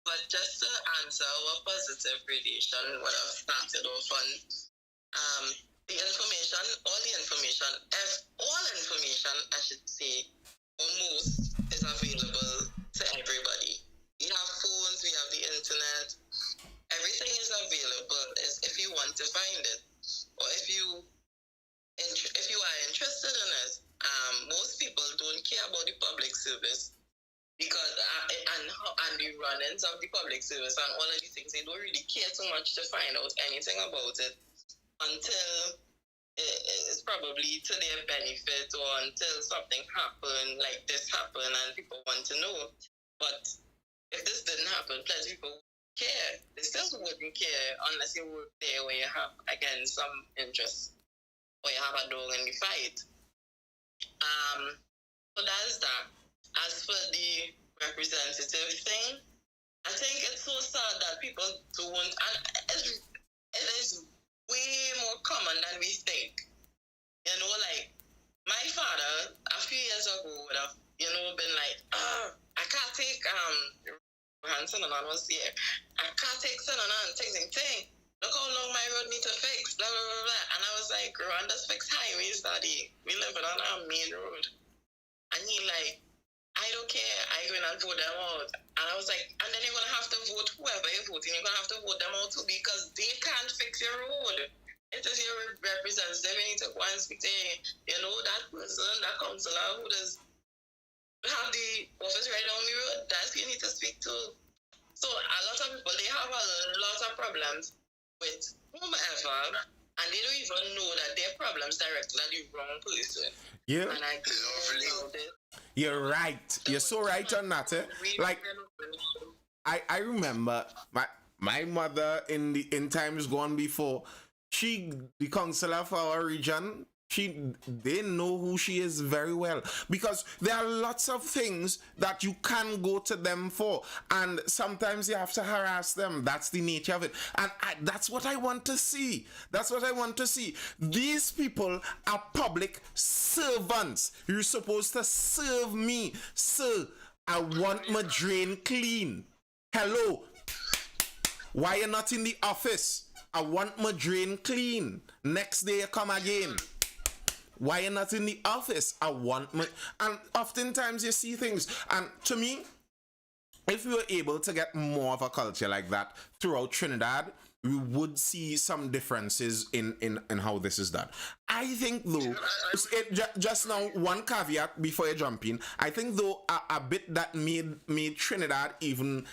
But just to answer our positive relation, what I've started off on, the information, all information, I should say, almost is available to everybody. We have phones, we have the internet, everything is available if you want to find it, or if you are interested in it. Most people don't care about the public service because and the run-ins of the public service and all of these things, they don't really care too much to find out anything about it until it's probably to their benefit or until something happened, like this happened, and people want to know. But if this didn't happen, plenty of people wouldn't care. They still wouldn't care unless you work there where you have, again, some interest or you have a dog in the fight. So that is that. As for the representative thing, I think it's so sad that people don't, and it is way more common than we think. You know, like, my father, a few years ago, would have, been like, I can't take, Hanson and I was here, I can't take son and ting. Look how long my road need to fix, blah, blah, blah, blah. And I was like, Rwanda's fix highways, daddy. We live on our main road. And he like, I don't care, I'm going to vote them out. And I was like, and then you're going to have to vote whoever you're voting, you're going to have to vote them out too because they can't fix your road. It is your representative, you need to go and speak to, that person, that councillor who does You have the office right down the road. That's who you need to speak to. So a lot of people, they have a lot of problems with whomever, and they don't even know that their problems directly are the wrong person. Yeah. And I lovely. You're right. You're so right on that. Like, I remember my mother in times gone before, she the counselor for our region, they know who she is very well, because there are lots of things that you can go to them for, and sometimes you have to harass them. That's the nature of it, and that's what I want to see. That's what I want to see. These people are public servants. You're supposed to serve me. Sir, I want my drain clean. Hello, why you not in the office? I want my drain clean. Next day you come again. Why you not in the office? I want my... And oftentimes you see things. And to me, if we were able to get more of a culture like that throughout Trinidad, we would see some differences in how this is done. I think, though, just now, one caveat before you jump in. I think, though, a bit that made Trinidad even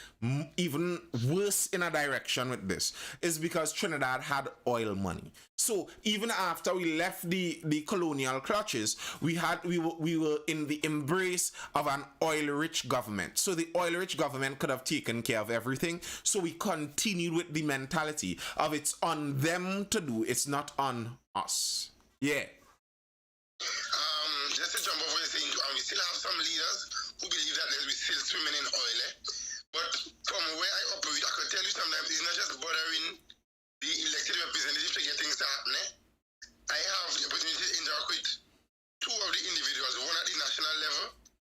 worse in a direction with this is because Trinidad had oil money. So even after we left the colonial clutches, we were in the embrace of an oil-rich government. So the oil-rich government could have taken care of everything. So we continued with the mentality of it's on them to do, it's not on us. Yeah. Just to jump over the thing, we still have some leaders who believe that we still swimming in oil. But from where I operate, I could tell you sometimes it's not just bothering the elected representatives to get things to happen. I have the opportunity to interact with two of the individuals, one at the national level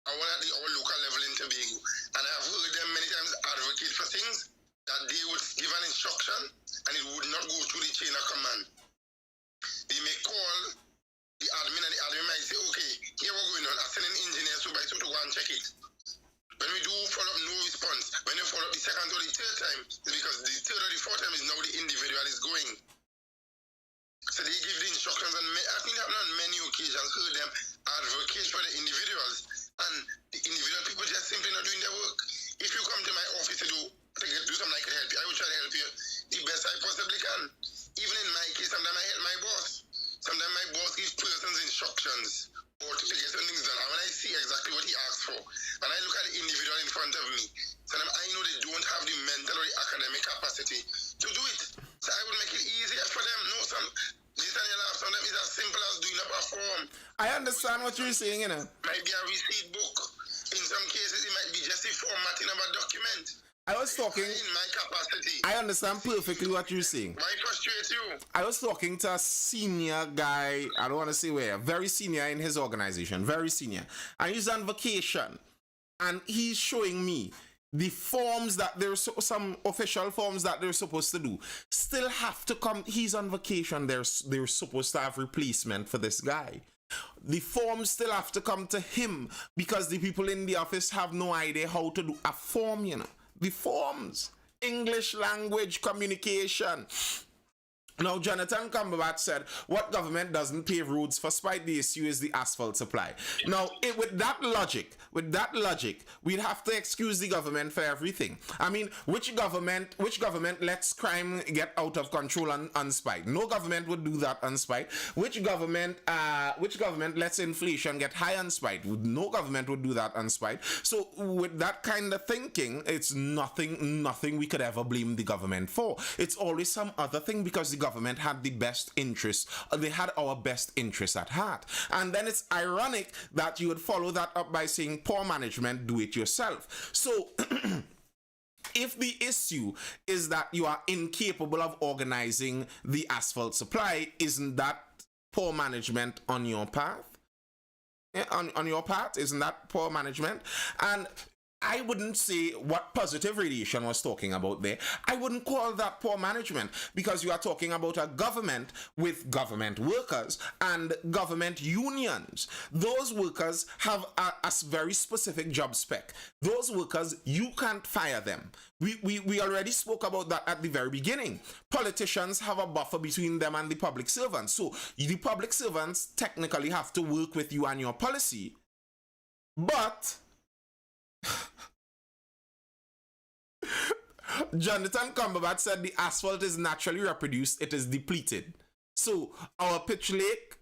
and one at our local level in Tobago. And I have heard them many times advocate for things that they would give an instruction and it would not go through the chain of command. They may call the admin and the admin might say, okay, here we're going on. I send an engineer so by so to go and check it. When we do follow up, no response. When they follow up the second or the third time, it's because the third or the fourth time is now the individual is going. So they give the instructions, and I think I've on many occasions heard them advocate for the individuals, and the individual people just simply not doing their work. If you come to my office to do something I can help you, I will try to help you the best I possibly can. Even in my case, sometimes I help my boss. Sometimes my boss gives persons instructions or to get some things done. And when I see exactly what he asks for, and I look at the individual in front of me, sometimes I know they don't have the mental or the academic capacity to do it. So I will make it easier for them. No, this and your laugh, sometimes it's as simple as doing up a form. I understand what you're saying, you know. Might be a receipt book. In some cases, it might be just the formatting of a document. I was talking... In my capacity. I understand perfectly what you're saying. Why frustrate you? I was talking to a senior guy, I don't want to say where, very senior in his organization, very senior. And he's on vacation. And he's showing me the forms that there's some official forms that they're supposed to do still have to come. He's on vacation. They're supposed to have replacement for this guy. The forms still have to come to him because the people in the office have no idea how to do a form, you know. The forms, English language communication. Now, Jonathan Cumberbatch said, what government doesn't pave roads for spite the issue is the asphalt supply. Now, with that logic, we'd have to excuse the government for everything. I mean, which government lets crime get out of control on spite? No government would do that on spite. Which government lets inflation get high on spite? No government would do that on spite. So, with that kind of thinking, it's nothing we could ever blame the government for. It's always some other thing because the government had the best interest, they had our best interests at heart. And then it's ironic that you would follow that up by saying poor management, do it yourself. So if the issue is that you are incapable of organizing the asphalt supply, isn't that poor management on your part? Yeah, on your part, isn't that poor management? And I wouldn't say what Positive Radiation was talking about there. I wouldn't call that poor management because you are talking about a government with government workers and government unions. Those workers have a very specific job spec. Those workers, you can't fire them. We already spoke about that at the very beginning. Politicians have a buffer between them and the public servants. So the public servants technically have to work with you and your policy. But Jonathan Cumberbatch said the asphalt is naturally reproduced, it is depleted. So our pitch lake,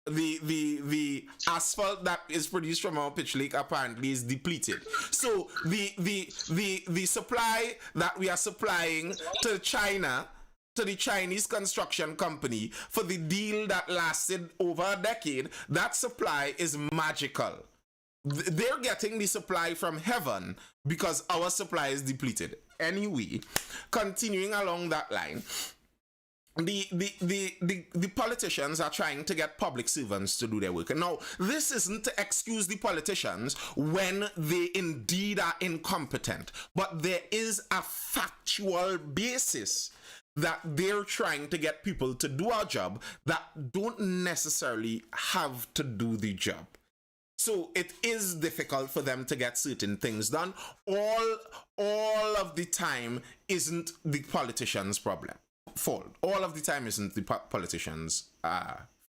the asphalt that is produced from our pitch lake apparently is depleted. So the supply that we are supplying to China, to the Chinese construction company for the deal that lasted over a decade, that supply is magical. They're getting the supply from heaven because our supply is depleted. Anyway, continuing along that line, the politicians are trying to get public servants to do their work. And now, this isn't to excuse the politicians when they indeed are incompetent, but there is a factual basis that they're trying to get people to do our job that don't necessarily have to do the job. So it is difficult for them to get certain things done. All of the time isn't the politicians' fault. All of the time isn't the politicians'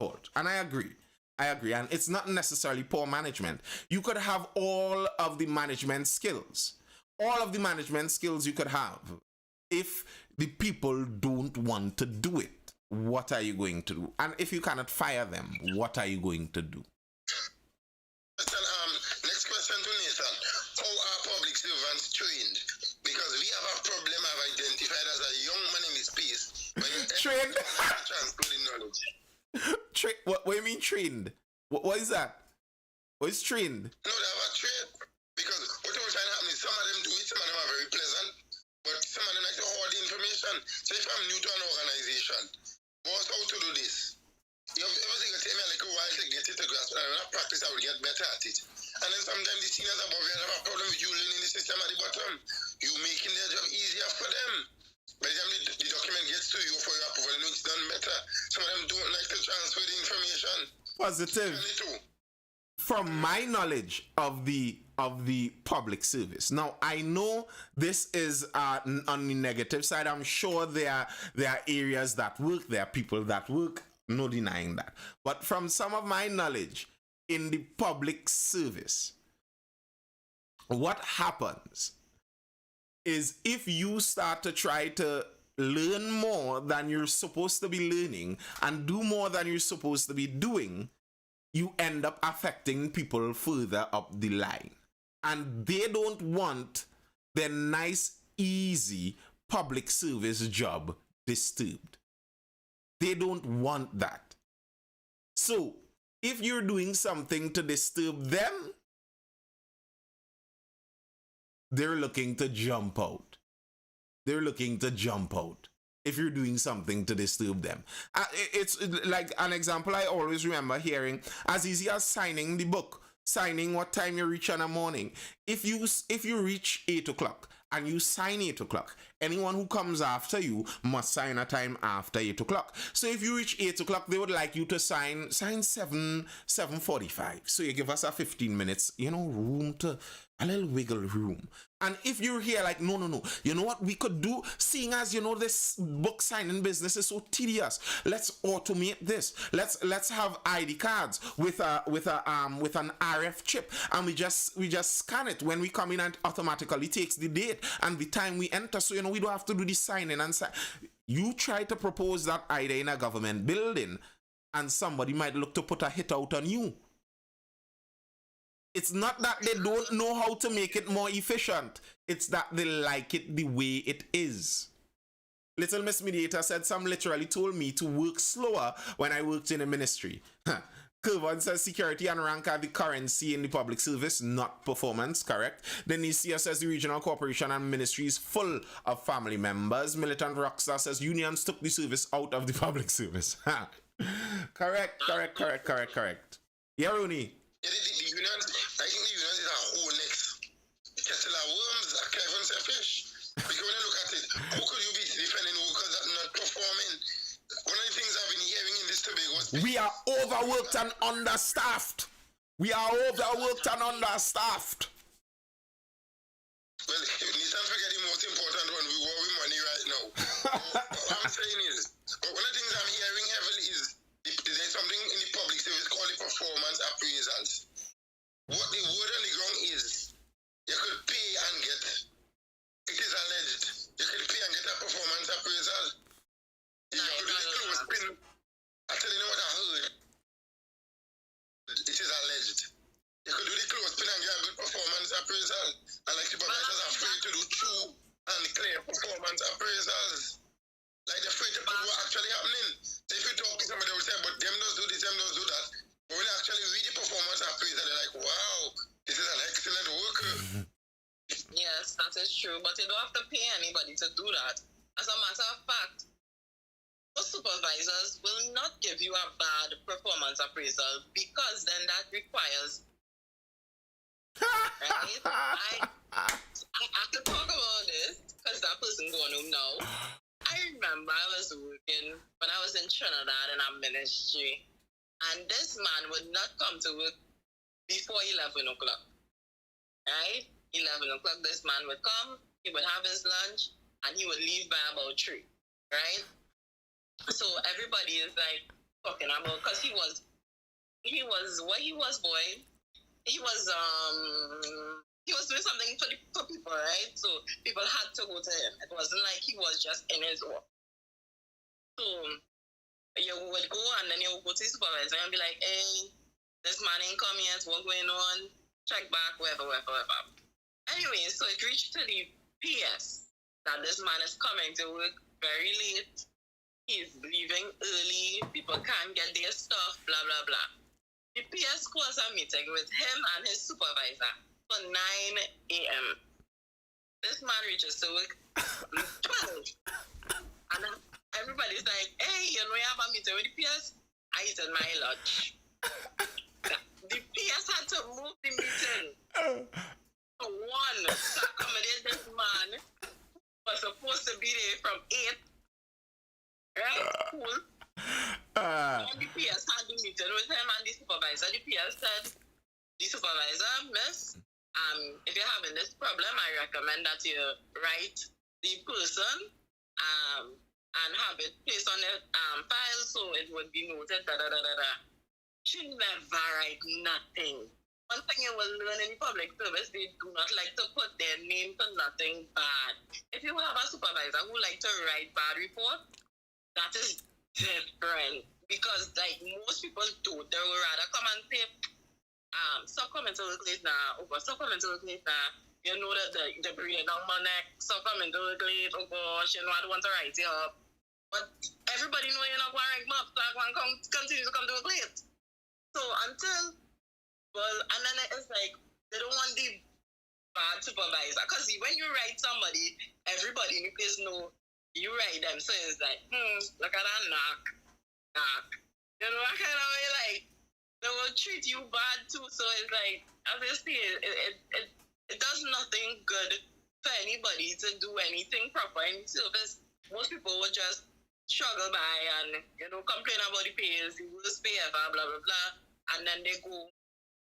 fault. And I agree. And it's not necessarily poor management. You could have all of the management skills. All of the management skills you could have. If the people don't want to do it, what are you going to do? And if you cannot fire them, what are you going to do? Next question to Nathan. How are public servants trained? Because we have a problem I've identified as a young man in this space. Trained? Transferring knowledge. What do you mean trained? What is that? What is trained? No, they have a trade. Because what will try to happen is some of them do it, some of them are very pleasant, but some of them like to hoard the information. So if I'm new to an organization, what's how to do this? Everything will take me like a while to get it to grasp, and when I practice, I will get better at it. And then sometimes the seniors above you have a problem with you learning the system at the bottom. You making their job easier for them. By the time the document gets to you for your approval, it makes done better. Some of them don't like to transfer the information. Positive. From my knowledge of the public service. Now, I know this is on the negative side. I'm sure there are areas that work, there are people that work, no denying that. But from some of my knowledge in the public service, what happens is if you start to try to learn more than you're supposed to be learning and do more than you're supposed to be doing, you end up affecting people further up the line. And they don't want their nice, easy public service job disturbed. They don't want that. So, if you're doing something to disturb them, they're looking to jump out. They're looking to jump out if you're doing something to disturb them. It's like an example I always remember hearing, as easy as signing the book, signing what time you reach in the morning. If you reach 8 o'clock and you sign 8 o'clock, anyone who comes after you must sign a time after 8 o'clock. So if you reach 8 o'clock, they would like you to sign 7:45. So you give us a 15 minutes, room to, a little wiggle room. And if you're here like, no, you know what we could do? Seeing as, this book signing business is so tedious, let's automate this. Let's have ID cards with an RF chip, and we just scan it when we come in, and automatically takes the date and the time we enter. So, we don't have to do the signing and sign. You try to propose that idea in a government building, and somebody might look to put a hit out on you. It's not that they don't know how to make it more efficient. It's that they like it the way it is. Little Miss Mediator said some literally told me to work slower when I worked in a ministry. Kirvan says security and rank are the currency in the public service, not performance, correct? Denicia says the regional corporation and ministry is full of family members. Militant Rockstar says unions took the service out of the public service. Correct. Yeah, Rooney. The unions, I think the unions is a whole next kettle of worms, a Kevin said fish. Because when you look at it, how could you be defending workers that are not performing? One of the things I've been hearing in this Tobago was... We are overworked and understaffed. Well, Nissan forget the most important one. We war with money right now. What I'm saying is, one of the things I'm hearing heavily is there's something in the public service called the performance appraisals. What the word on the ground because like the afraid to put what actually happening. So if you talk to somebody, they will say, but them does do this, them does do that. But when you actually read the performance appraisal, they're like, wow, this is an excellent worker. Yes, that is true. But you don't have to pay anybody to do that. As a matter of fact, most supervisors will not give you a bad performance appraisal because then that requires right? I could talk about this because that person going home now. I remember I was working when I was in Trinidad in our ministry, and this man would not come to work before 11 o'clock. Right? 11 o'clock, this man would come, he would have his lunch, and he would leave by about 3. Right? So everybody is like talking about, because he was what he was, boy. He was doing something for people, right? So people had to go to him. It wasn't like he was just in his work. So you would go and then you would go to the supervisor and be like, hey, this man ain't come yet, what's going on? Check back, whatever. Anyway, so it reached to the PS that this man is coming to work very late. He's leaving early. People can't get their stuff, blah, blah, blah. The PS calls a meeting with him and his supervisor for 9 a.m. This man reaches to work 12. And everybody's like, hey, you know, you have a meeting with the PS? I eaten my lunch. The PS had to move the meeting to 1 to accommodate this man who was supposed to be there from 8. Right? Cool. And the PS had the meeting with him and the supervisor. The PS said, the supervisor, miss, if you're having this problem, I recommend that you write the person and have it placed on the file so it would be noted, She never write nothing. One thing you will learn in public service, they do not like to put their name to nothing bad. If you have a supervisor who like to write bad report, that is different. Because like most people do, they would rather come and say, stop coming to work late now, stop coming to work late now. You know that the breathing down my neck, stop coming to work late, oh gosh, you know I don't want to write you up. But everybody know you're not going to write me up, so I want to continue to come to work late. So until, and then it's like, they don't want the bad supervisor. Because when you write somebody, everybody in the place know you write them. So it's like, look at that knock. You know, that kind of way, like, they will treat you bad too. So it's like, obviously, it does nothing good for anybody to do anything proper in service. Most people will just struggle by and, you know, complain about the pay is the worst pay ever, blah, blah, blah. And then they go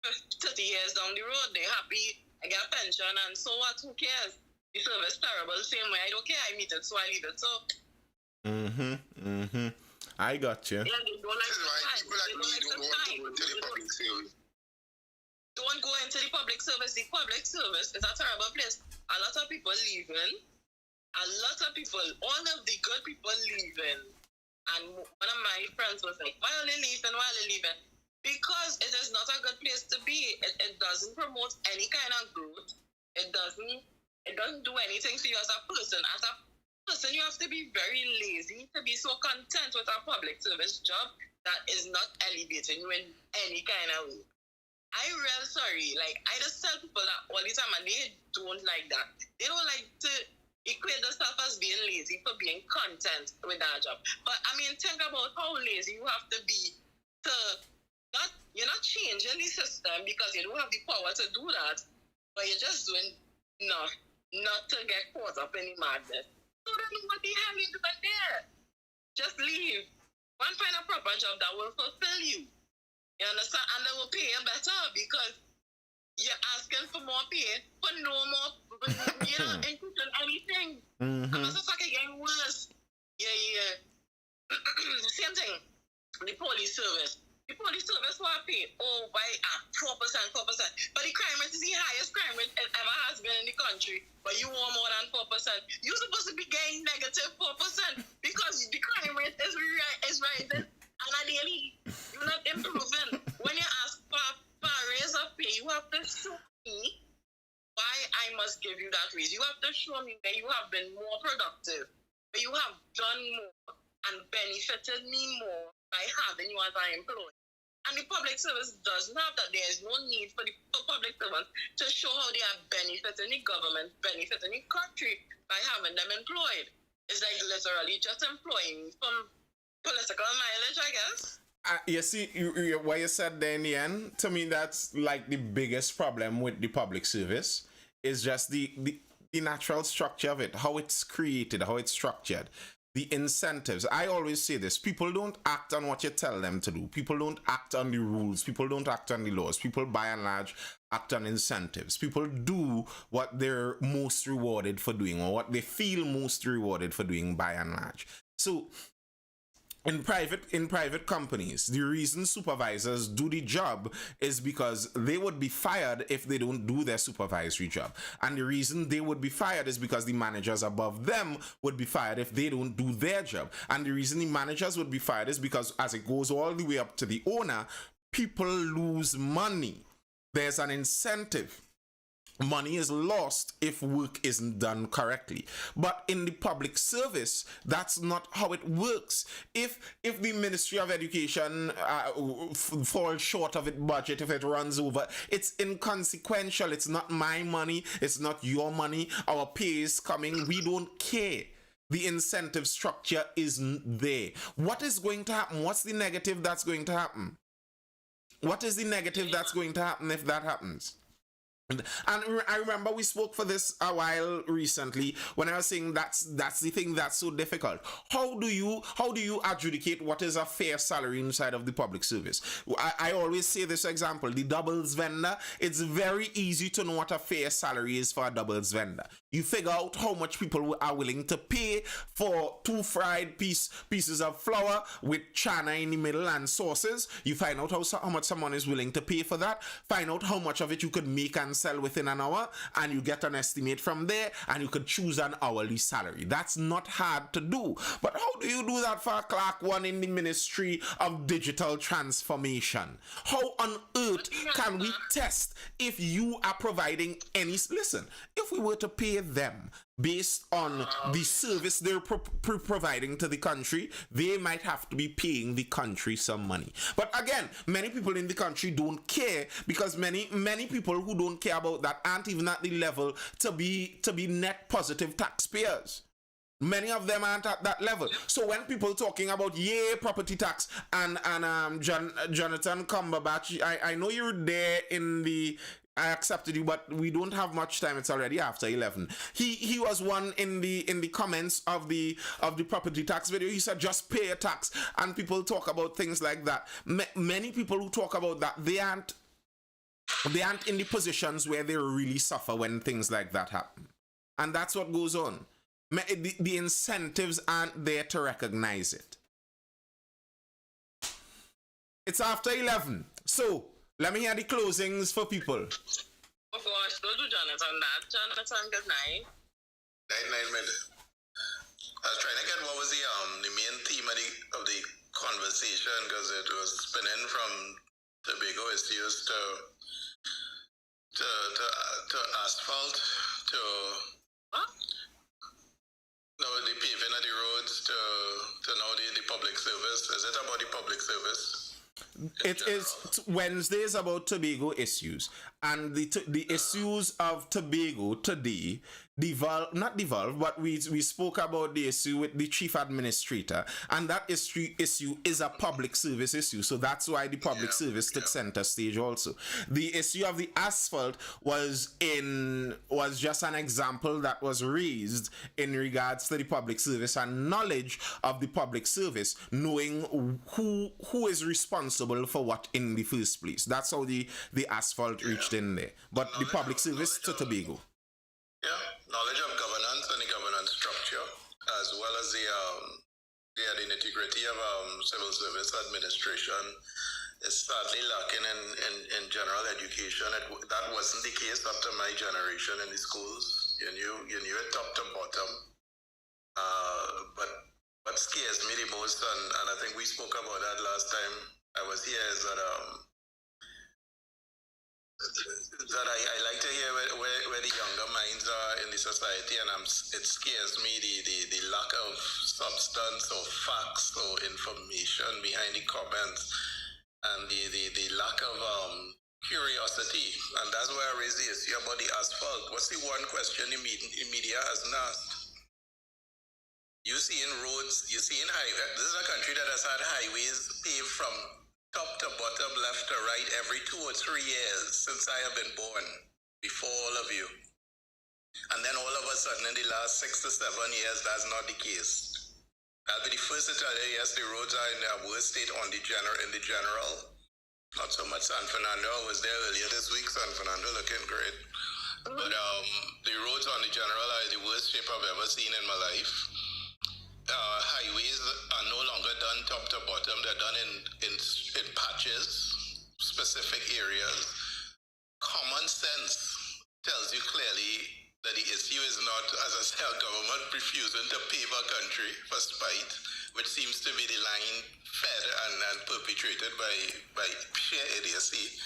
30 years down the road, they're happy, I get a pension, and so what, who cares? The service terrible, same way, I don't care, I meet it, so I leave it, so. I got you. Yeah, they don't like This is why people like me the don't want to go into the public service. Don't go into the public service. The public service is a terrible place. A lot of people leaving. A lot of people, all of the good people leaving. And one of my friends was like, why are they leaving? Why are they leaving? Because it is not a good place to be. It doesn't promote any kind of growth. It doesn't do anything for you as a person. As a person, you have to be very lazy to be so content with a public service job that is not elevating you in any kind of way. I'm real sorry. Like, I just tell people that all the time and they don't like that. They don't like to equate themselves as being lazy for being content with that job. But I mean, think about how lazy you have to be to you're not changing the system because you don't have the power to do that, but you're just doing enough not to get caught up in the madness. So then what the hell you doing there? Just leave. Go and find a proper job that will fulfill you. You understand? And they will pay you better because you're asking for more pay for no more, you're not including anything. And it's just like getting worse. Yeah. Same thing. The police service. The police service will pay by 4%. But the crime rate is the highest crime rate it ever has been in the country. But you want more than 4%. You're supposed to be getting negative 4% because the crime rate is rising. And ideally, you're not improving. When you ask for a raise of pay, you have to show me why I must give you that raise. You have to show me that you have been more productive, but you you have done more and benefited me more by having you as an employee. And the public service doesn't have that. There is no need for the public servants to show how they are benefiting the government, benefiting the country by having them employed. It's like literally just employing from political mileage, I guess. You see, what you said there in the end, to me, that's like the biggest problem with the public service is just the natural structure of it, how it's created, how it's structured. The incentives. I always say this. People don't act on what you tell them to do. People don't act on the rules. People don't act on the laws. People, by and large, act on incentives. People do what they're most rewarded for doing or what they feel most rewarded for doing, by and large. So, in private companies, the reason supervisors do the job is because they would be fired if they don't do their supervisory job. And the reason they would be fired is because the managers above them would be fired if they don't do their job. And the reason the managers would be fired is because as it goes all the way up to the owner, people lose money. There's an incentive. Money is lost if work isn't done correctly. But in the public service, that's not how it works. If the Ministry of Education falls short of its budget, if it runs over, it's inconsequential. It's not my money. It's not your money. Our pay is coming. We don't care. The incentive structure isn't there. What is going to happen? What's the negative that's going to happen? What is the negative that's going to happen if that happens? And I remember we spoke for this a while recently when I was saying that's the thing that's so difficult. How do you adjudicate what is a fair salary inside of the public service? I always say this example, the doubles vendor. It's very easy to know what a fair salary is for a doubles vendor. You figure out how much people are willing to pay for 2 fried pieces of flour with chana in the middle and sauces. You find out how much someone is willing to pay for that. Find out how much of it you could make and sell within an hour, and you get an estimate from there, and you could choose an hourly salary. That's not hard to do. But how do you do that for a clerk one in the Ministry of Digital Transformation? How on earth can we test if you are providing any... Listen, if we were to pay them based on the service they're providing to the country, they might have to be paying the country some money. But again, many people in the country don't care because many people who don't care about that aren't even at the level to be net positive taxpayers. Many of them aren't at that level. So when people talking about property tax and Jonathan Cumberbatch, I know you're there in the... I accepted you, but we don't have much time. It's already after 11. He was one in the comments of the property tax video. He said just pay a tax, and people talk about things like that. Many people who talk about that, they aren't in the positions where they really suffer when things like that happen, and that's what goes on. The incentives aren't there to recognize it. It's after 11, so let me hear the closings for people. Oh gosh, don't do Jonathan that. Jonathan, good night. Night, minute. I was trying to get what was the main theme of the conversation because it was spinning from Tobago issues to asphalt to the paving of the roads to now the public service. Is it about the public service? It is Wednesday is about Tobago issues, and the issues of Tobago today but we spoke about the issue with the chief administrator, and that issue is a public service issue, so that's why the public service took center stage also. The issue of the asphalt was just an example that was raised in regards to the public service and knowledge of the public service, knowing who is responsible for what in the first place. That's how the asphalt reached in there. But the public service to Tobago. Yeah, knowledge of governance and the governance structure, as well as the nitty-gritty of civil service administration is sadly lacking in general education. That wasn't the case up to my generation in the schools. You knew it top to bottom. But what scares me the most, and I think we spoke about that last time I was here, is that that I like to hear where the younger minds are in the society, and it scares me the lack of substance or facts or information behind the comments, and the lack of curiosity. And that's why I raise the issue about the asphalt. What's the one question the media hasn't asked? You see in roads, you see in highways. This is a country that has had highways paved from top to bottom, left to right, every 2 or 3 years since I have been born, before all of you. And then all of a sudden, in the last 6 to 7 years, that's not the case. I'll be the first to tell you, yes, the roads are in their worst state in the general. Not so much San Fernando. I was there earlier this week. San Fernando looking great. But the roads on the general are the worst shape I've ever seen in my life. Highways are no longer done top to bottom. They're done in patches, specific areas. Common sense tells you clearly that the issue is not, as I said, government refusing to pave a country for spite, which seems to be the line fed and perpetrated by sheer idiocy.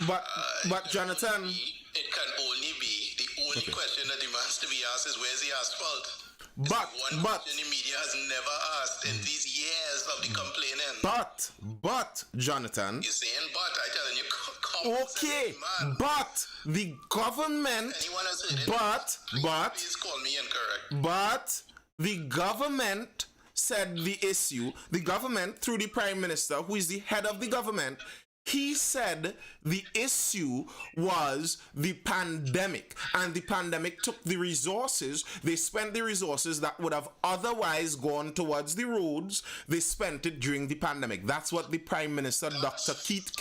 But Jonathan, it can only be, the only question that demands to be asked is, where's the asphalt? But The media has never asked in these years of the complaining. But Jonathan, You're saying but, I telling you, okay, but the government, anyone has heard it? Please call me incorrect. but the government said the government through the Prime Minister, who is the head of the government, he said the issue was the pandemic, and the pandemic took the resources. They spent the resources that would have otherwise gone towards the roads. They spent it during the pandemic. That's what the Prime Minister, Dr. Keith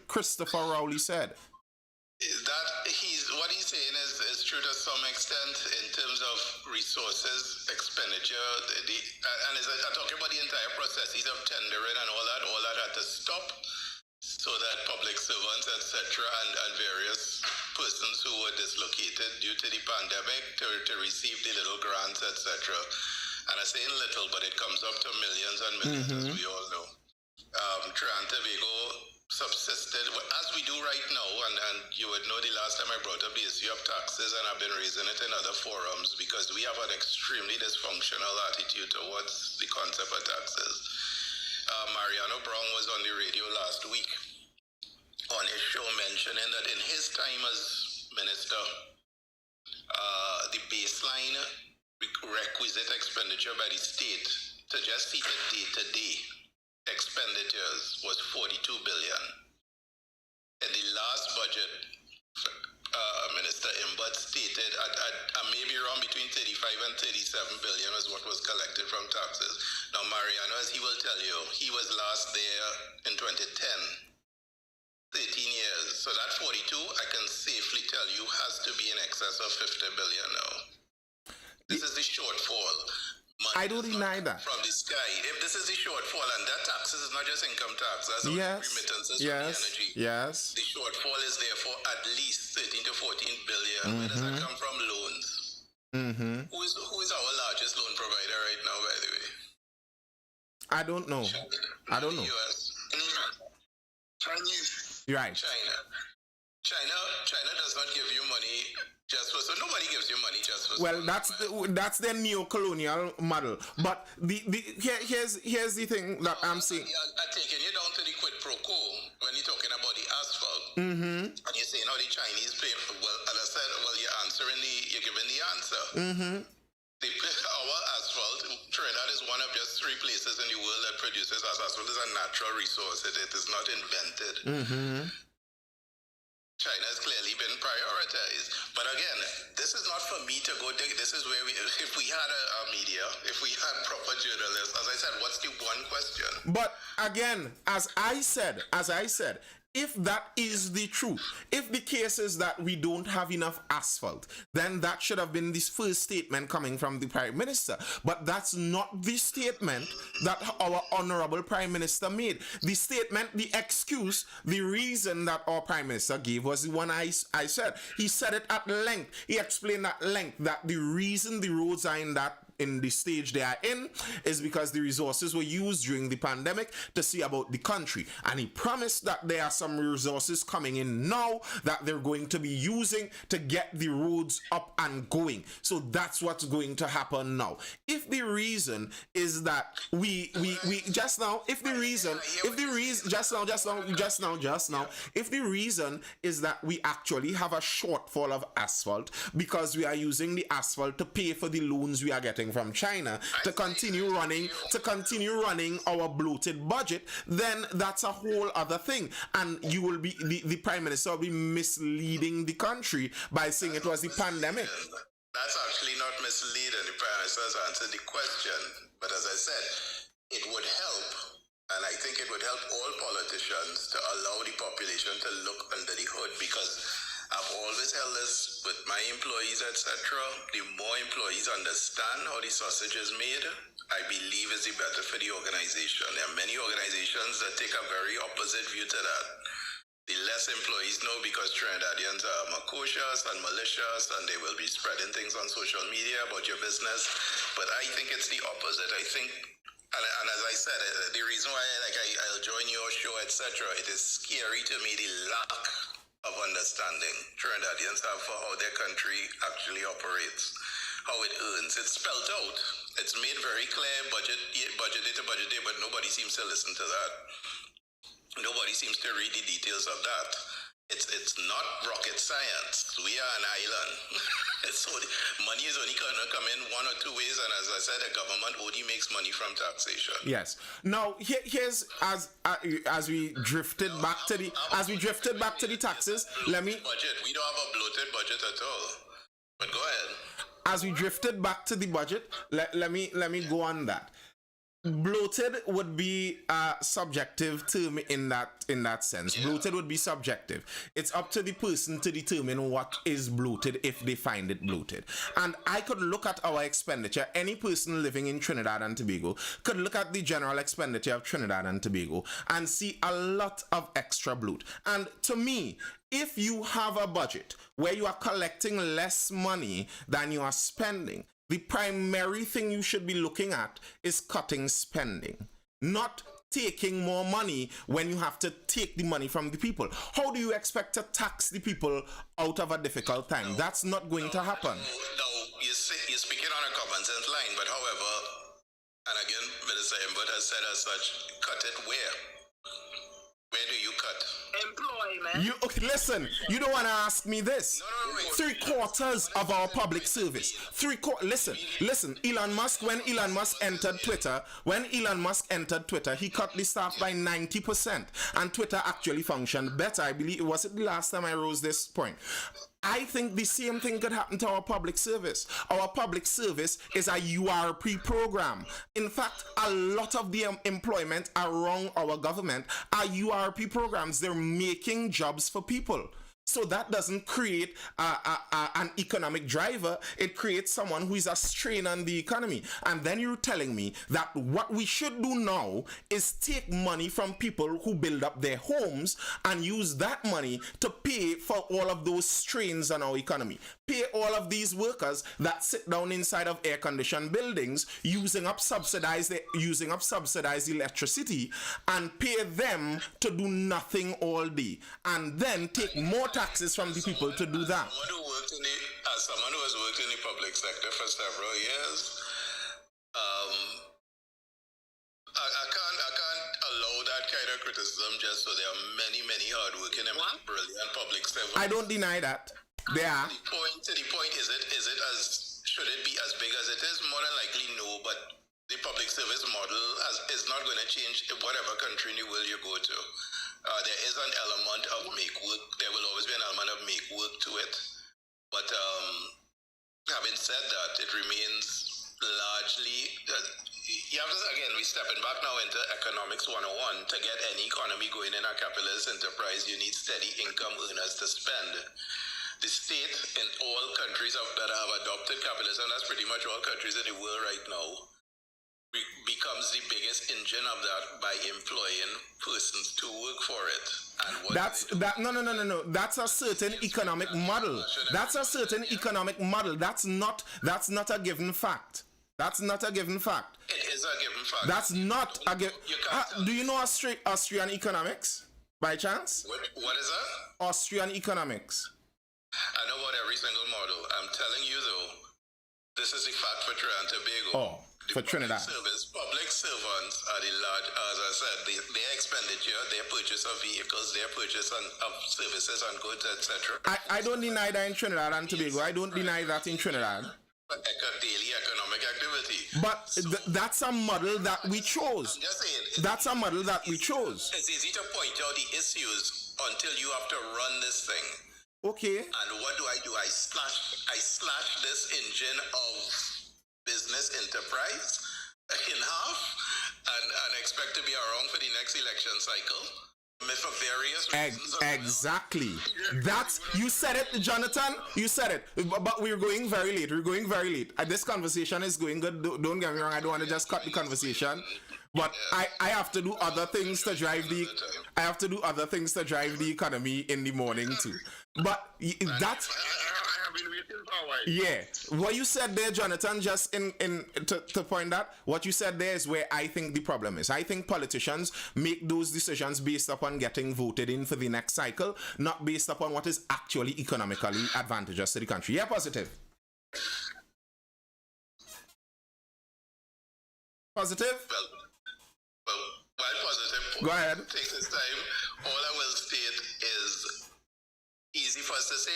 Christopher Rowley, said. What he's saying is true to some extent in terms of resources, expenditure, and I'm talking about the entire processes of tendering and all that had to stop, so that public servants, etc., and various persons who were dislocated due to the pandemic to receive the little grants, etc. And I say little, but it comes up to millions and millions, as we all know. Trinidad and Tobago subsisted, as we do right now, and you would know the last time I brought up the issue of taxes, and I've been raising it in other forums, because we have an extremely dysfunctional attitude towards the concept of taxes. Mariano Brown was on the radio last week on his show mentioning that in his time as minister, the baseline requisite expenditure by the state to just see the day-to-day expenditures was 42 billion. In the last budget, Minister Imbut stated, I may be wrong, between 35 and 37 billion is what was collected from taxes. Now, Mariano, as he will tell you, he was last there in 2010, 13 years. So that 42, I can safely tell you, has to be in excess of 50 billion now. This is the shortfall. Money I don't deny that. From the sky. If this is the shortfall, and that taxes is not just income tax, that's remittances from the energy. Yes. The shortfall is therefore at least 13 to 14 billion. Where does that come from? Loans. Who is our largest loan provider right now, by the way? I don't know. I don't know. US. Chinese. Right. China does not give you money just for, so nobody gives you money just for. Well, that's their neo-colonial model. But here's the thing that I'm saying. I'm taking you down to the quid pro quo when you're talking about the asphalt. And you're saying how the Chinese pay. Well, as I said, you're giving the answer. Our asphalt, Trinidad is one of just 3 places in the world that produces asphalt. It's a natural resource. It is not invented. China has clearly been prioritized. But again, this is not for me to go dig. This is where if we had a media, if we had proper journalists, as I said, what's the one question? But again, as I said, if that is the truth, if the case is that we don't have enough asphalt, then that should have been this first statement coming from the Prime Minister. But that's not the statement that our Honorable Prime Minister made. The statement, the excuse, the reason that our Prime Minister gave was the one I said. He said it at length. He explained at length that the reason the roads are in that in the stage they are in is because the resources were used during the pandemic to see about the country. And he promised that there are some resources coming in now that they're going to be using to get the roads up and going. So that's what's going to happen now. If the reason is that we just now, if the reason is that we actually have a shortfall of asphalt because we are using the asphalt to pay for the loans we are getting from China to continue running our bloated budget, then that's a whole other thing. And you will be the Prime Minister will be misleading the country by saying it was the pandemic. That's actually not misleading. The Prime Minister has answered the question. But as I said, it would help, and I think it would help all politicians to allow the population to look under the hood, because I've always held this with my employees, etc. The more employees understand how the sausage is made, I believe is the better for the organization. There are many organizations that take a very opposite view to that. The less employees know because Trinidadians are malicious and malicious, and they will be spreading things on social media about your business. But I think it's the opposite. I think, and as I said, the reason why I'll join your show, etc., it is scary to me, the lack of understanding Trinidadians have for how their country actually operates, how it earns. It's spelled out. It's made very clear, budget to budget day, but nobody seems to listen to that. Nobody seems to read the details of that. It's not rocket science. We are an island. Money is only going to come in one or two ways, and as I said, the government only makes money from taxation. Yes. Now here's as we drifted back to the taxes. Let me. Budget. We don't have a bloated budget at all. But go ahead. As we drifted back to the budget, let me go on that. Bloated would be a subjective term in that sense. Yeah. Bloated would be subjective. It's up to the person to determine what is bloated if they find it bloated. And I could look at our expenditure. Any person living in Trinidad and Tobago could look at the general expenditure of Trinidad and Tobago and see a lot of extra bloat. And to me, if you have a budget where you are collecting less money than you are spending, the primary thing you should be looking at is cutting spending, not taking more money when you have to take the money from the people. How do you expect to tax the people out of a difficult time? That's not going to happen. No, you're speaking on a common sense line, but however, and again, Minister Imbert has said as such, cut it where? Where do you cut? Employment. Listen, you don't want to ask me this. No, wait. 3/4 of our public service. Listen, Elon Musk, when Elon Musk entered Twitter, he cut the staff by 90%. And Twitter actually functioned better. I believe, was it the last time I rose this point? I think the same thing could happen to our public service. Our public service is a URP program. In fact, a lot of the employment around our government are URP programs. They're making jobs for people. So that doesn't create an economic driver. It creates someone who is a strain on the economy. And then you're telling me that what we should do now is take money from people who build up their homes and use that money to pay for all of those strains on our economy. Pay all of these workers that sit down inside of air-conditioned buildings using up subsidized electricity, and pay them to do nothing all day, and then take more taxes from the people to do that. As someone who has worked in the public sector for several years, I can't allow that kind of criticism just so there are many hardworking and brilliant public servants. I don't deny that. There are. The point should it be as big as it is? More than likely no, but the public service model is not going to change in whatever country in the world you go to. There is an element of make work. There will always be an element of make work to it. But having said that, it remains largely... you have to, again, we're stepping back now into economics 101. To get any economy going in a capitalist enterprise, you need steady income earners to spend. The state in all countries that have adopted capitalism, that's pretty much all countries in the world right now, becomes the biggest engine of that by employing persons to work for it. And no. That's a certain economic model. That's a certain economic model. That's not a given fact. That's not a given fact. It is a given fact. That's not a given. You can't Do you know Austrian economics by chance? What is that? Austrian economics. I know about every single model. I'm telling you though, this is the fact for Trinidad and Tobago. Oh, for Trinidad. Public servants are the large, as I said, their expenditure, their purchase of vehicles, their purchase of services and goods, etc. I don't deny that in Trinidad and Tobago. I don't deny that in Trinidad. Daily economic activity. But that's a model that we chose. I'm just saying. That's a model that we chose. It's easy to point out the issues until you have to run this thing. Okay. And what do? I slash this engine of business enterprise in half and expect to be around for the next election cycle. For various reasons. Exactly. That's, you said it, Jonathan. You said it. But we're going very late. We're going very late. This conversation is going good. Don't get me wrong. I don't want to just cut the conversation. But I have to do other things to drive the economy in the morning too. But that's, I have been waiting for a while. yeah. What you said there, Jonathan, just to point out, what you said there is where I think the problem is. I think politicians make those decisions based upon getting voted in for the next cycle, not based upon what is actually economically advantageous to the country. Yeah, positive. Positive? While positive, Go ahead. takes its time, all I will state is easy for us to say.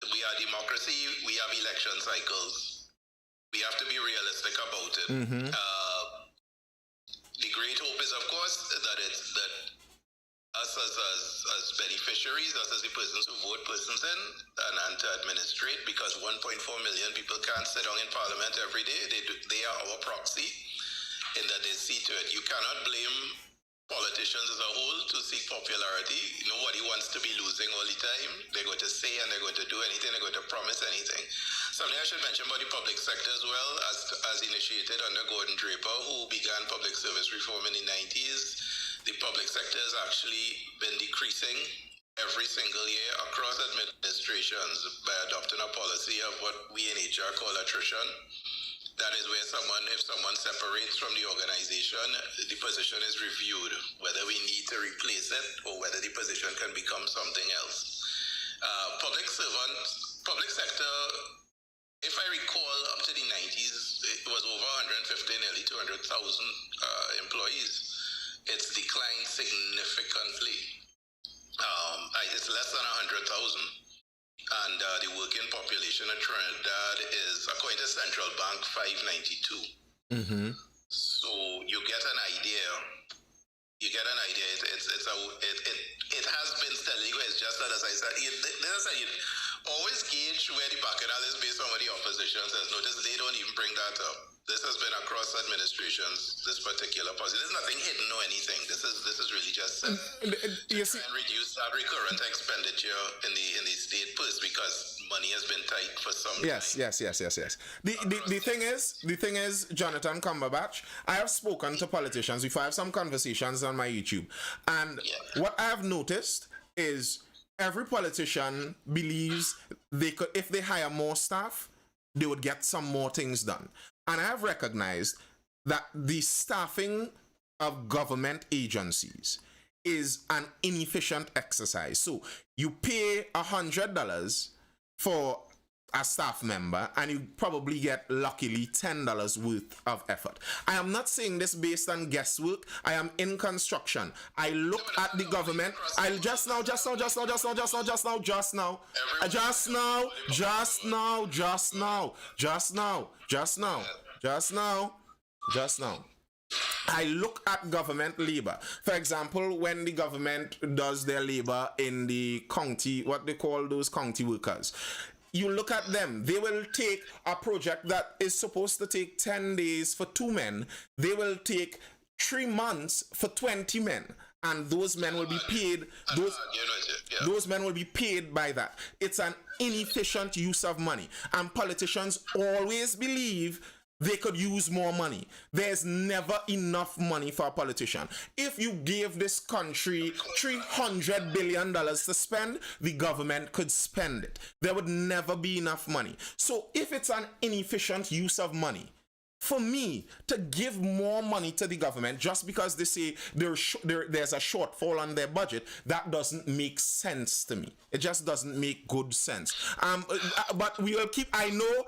We are democracy, we have election cycles. We have to be realistic about it. Mm-hmm. The great hope is, of course, that us as beneficiaries, us as the persons who vote persons in and to administrate, because 1.4 million people can't sit down in Parliament every day. They are our proxy in that they see to it. You cannot blame politicians as a whole to seek popularity. Nobody wants to be losing all the time. They're going to say and they're going to do anything. They're going to promise anything. Something I should mention about the public sector as well, as initiated under Gordon Draper, who began public service reform in the 90s. The public sector has actually been decreasing every single year across administrations by adopting a policy of what we in HR call attrition. That is where if someone separates from the organization, the position is reviewed, whether we need to replace it or whether the position can become something else. Public sector, if I recall, up to the 90s, it was over 150, nearly 200,000 employees. It's declined significantly. It's less than 100,000. And the working population of Trinidad is, according to Central Bank, 592. Mm-hmm. So you get an idea. It has been steadily going. It's just that, as I said, always gauge where the bacchanal is based on what the opposition says. Notice they don't even bring that up. This has been across administrations, this particular policy. There's nothing hidden or anything. This is really just to try and reduce that recurrent expenditure in the state purse, because money has been tight for some time. Yes. The thing is, Jonathan Cumberbatch, I have spoken to politicians before. I have some conversations on my YouTube, and what I have noticed is every politician believes they could, if they hire more staff, they would get some more things done. And I have recognized that the staffing of government agencies is an inefficient exercise. So you pay $100 for a staff member and you probably get luckily $10 worth of effort. I am not saying this based on guesswork. I am in construction. I look at the government. I just now. I look at government labor. For example, when the government does their labor in the county, what they call those county workers, you look at them, they will take a project that is supposed to take 10 days for 2 men. They will take 3 months for 20 men. And those men will be paid, those men will be paid by that. It's an inefficient use of money. And politicians always believe they could use more money. There's never enough money for a politician. If you gave this country $300 billion to spend, the government could spend it. There would never be enough money. So if it's an inefficient use of money, for me to give more money to the government just because they say there's a shortfall on their budget, that doesn't make sense to me. It just doesn't make good sense. But we will keep. I know.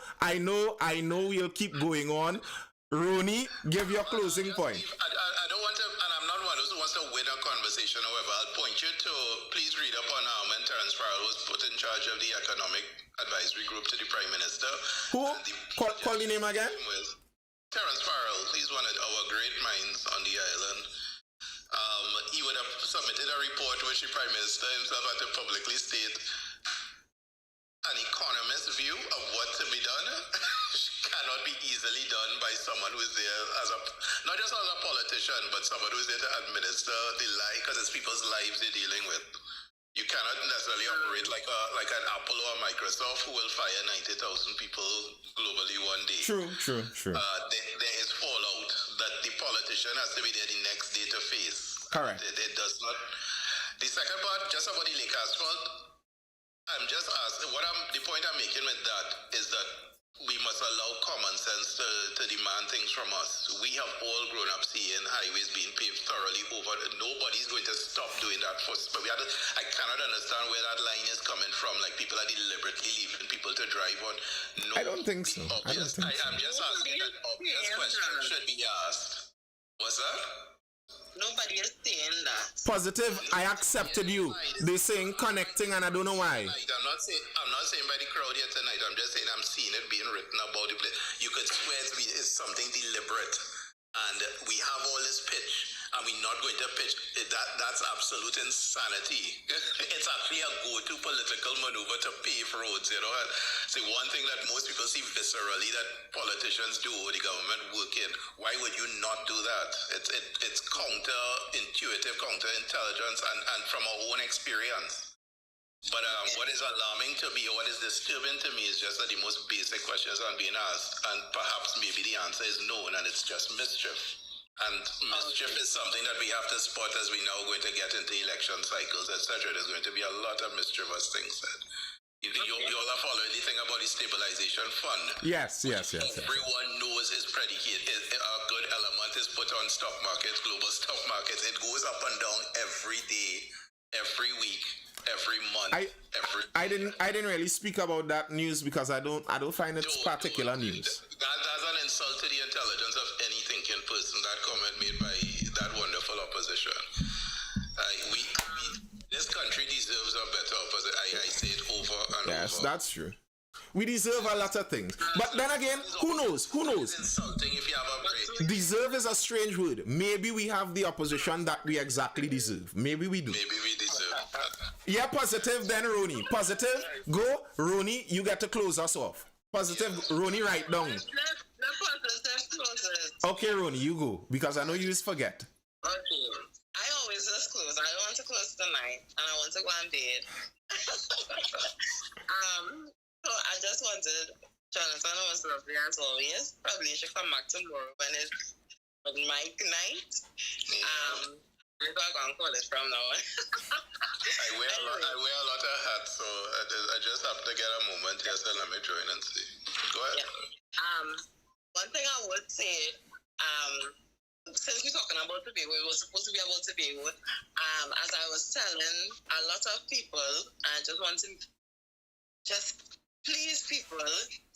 We'll keep going on. Rooney, give your closing point. I don't want to, and I'm not one who wants to win a conversation. However, I'll point you to, please read up on how when Terence Farrell was put in charge of the Economic Advisory Group to the Prime Minister. Who? Call the name again? Terence Farrell. He's one of our great minds on the island. He would have submitted a report which the Prime Minister himself had to publicly state an economist's view of what to be done cannot be easily done by someone who is there as a, not just as a politician, but someone who is there to administer the lie, because it's people's lives they're dealing with. You cannot necessarily operate like an Apple or a Microsoft who will fire 90,000 people globally one day. True. There is fallout that the politician has to be there the next day to face. Correct. It does not. The second part, just about the lake asphalt, I'm just asking, the point I'm making with that is that we must allow common sense to demand things from us. We have all grown up seeing highways being paved thoroughly over. Nobody's going to stop doing that first. But I cannot understand where that line is coming from. Like, people are deliberately leaving people to drive on. No, I don't think so. I'm just asking that obvious question should be asked. What's that? Nobody is saying that. Positive, I accepted you. They're saying connecting, and I don't know why. I'm not saying by the crowd here tonight. I'm just saying I'm seeing it being written about the place. You could swear it's something deliberate, and we have all this pitch, and we're not going to pitch. That's absolute insanity. It's actually a go-to political maneuver to pave roads. See, one thing that most people see viscerally that politicians do, or the government work in. Why would you not do that? It's counterintuitive, counterintelligence, and from our own experience. But what is alarming to me, or what is disturbing to me, is just that the most basic questions are being asked, and perhaps maybe the answer is no, and it's just mischief. And mischief is something that we have to spot as we now going to get into election cycles, etc. There's going to be a lot of mischievous things said. You all are following anything about the stabilization fund. Yes. Everyone knows is predicated. A good element is put on stock markets, global stock markets. It goes up and down every day, every week, every month. I didn't really speak about that news because I don't find it particular news. That's an insult to the intelligence of any thinking person. That comment made by that wonderful opposition. This country deserves a better opposition. I say it over and over. Yes, that's true. We deserve a lot of things. But then again, who knows? It's insulting if you have a break. Deserve is a strange word. Maybe we have the opposition that we exactly deserve. Maybe we do. Maybe we deserve that. Yeah, positive, then Rooney. Positive, go. Rooney, you get to close us off. Positive, Rooney, write down. The positive closes. Okay, Rooney, you go. Because I know you just forget. Okay. I always just close. I want to close tonight, and I want to go on bed. So I just wanted, Jonathan was lovely as always. Probably you should come back tomorrow when it's Mike night. We're going to call it from now on. I wear a lot of hats, so I just have to get a moment here, so let me join and see. Go ahead. Yeah. One thing I would say, since we're talking about Tobago, we were supposed to be about Tobago. As I was telling a lot of people, I just want to please people,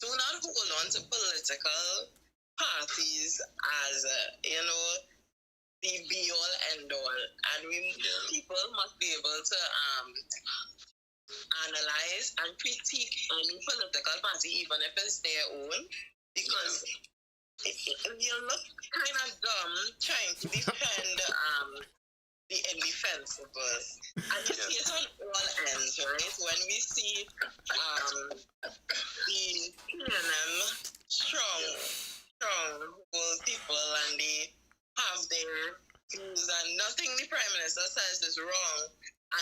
do not hold on to political parties as the be all end all, and people must be able to analyze and critique any political party, even if it's their own, because you look kind of dumb trying to defend the indefensible. And you see it on all ends, right? When we see the PNM strong people, and they have their views, and nothing the Prime Minister says is wrong.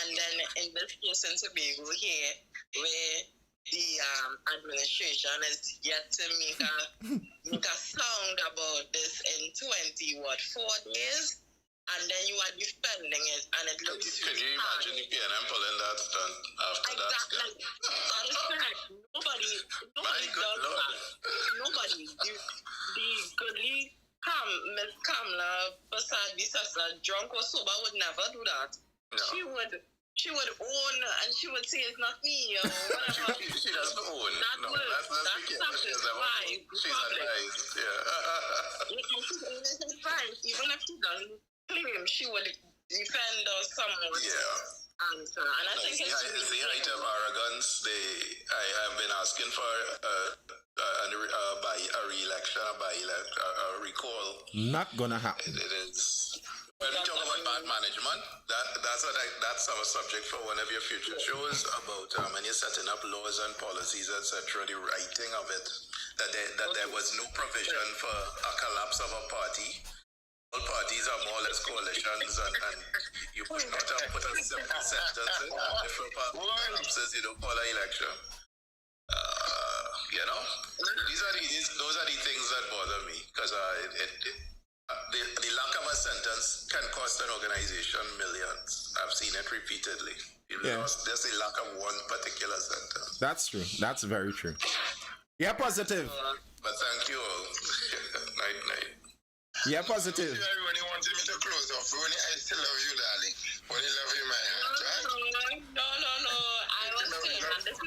And then in this case in Tobago here, where the administration is yet to make a sound about this in 4 days, and then you are defending it, and it looks. Can you imagine the PNM pulling that stunt after that? Exactly. That is correct. Nobody does that. Nobody. The goodly Miss Kamala Prasad Bisasa, drunk or sober, would never do that. No. She would own, and she would say it's not me or whatever. She doesn't own. That's satisfied. She's advised. Yeah. She's advised. Even if she doesn't claim, she would defend us somewhat. Yeah. Answer. And I think it's the height of arrogance. I have been asking for a re-election, a recall. Not gonna happen. It is. When we talk about bad management, that's our subject for one of your future shows about when you're setting up laws and policies, etc. The writing of it, that there was no provision for a collapse of a party. All parties are more or less coalitions, and you put a simple sentence in. If a party collapses, you don't call an election. Those are the things that bother me, because the lack of a sentence can cost an organization millions. I've seen it repeatedly. Just the lack of one particular sentence. That's true. That's very true. Yeah, positive. But thank you all. Night. Yeah, positive. Everybody wanted me to close off. Ronnie, I still love you, darling. Only love you, my heart, right? No. I was saying, and this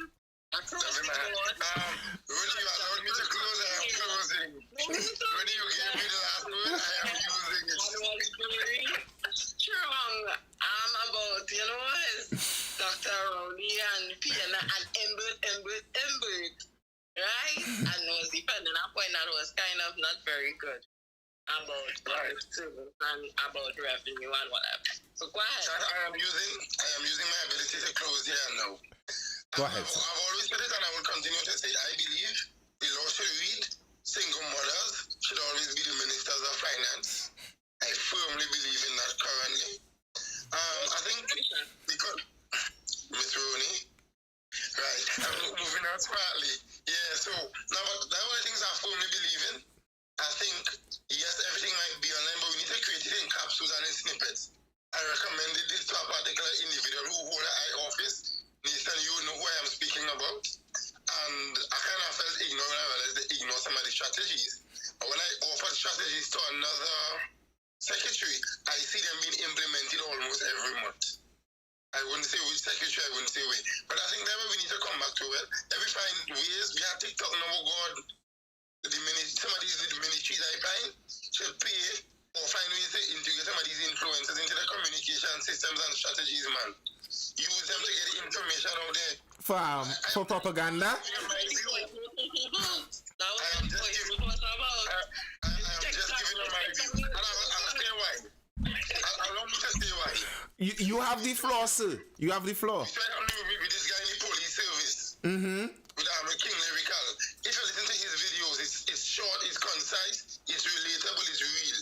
is Ronnie, you allowed me to close. I am closing. Ronnie, you gave me the last word. I am using it. I was very strong. I'm about, it's Dr. Rowley and Piana and Embert, right? And was defending a point that was kind of not very good about public service and about revenue and whatever. So go ahead. I am using my ability to close here now. Go ahead. I've always said it, and I will continue to say it. I believe the law should read single mothers should always be the ministers of finance. I firmly believe in that currently. I think because Miss Rooney, right? I'm moving on smartly. Yeah. So now that one of the things I firmly believe in. I think yes, everything might be online, but we need to create it in capsules and in snippets. I recommended this to a particular individual who hold an high office. Nathan, you know who I am speaking about. And I kind of felt ignorant when I realized they ignore some of the strategies. But when I offered strategies to another secretary, I see them being implemented almost every month. I wouldn't say which secretary, I wouldn't say which. But I think that's where we need to come back to it. Every find ways, we have TikTok now, God. Some of these ministries I find should pay or find ways to integrate some of these influencers into the communication systems and strategies, man. Use them to get the information out there. For propaganda? I am just giving you my view. And I'll say why. Allow me to say why. You have the floor, sir. You have the floor. So I'm with this guy in the police service. With King Lyrical. If you listen to his videos, it's short, it's concise, it's relatable, it's real.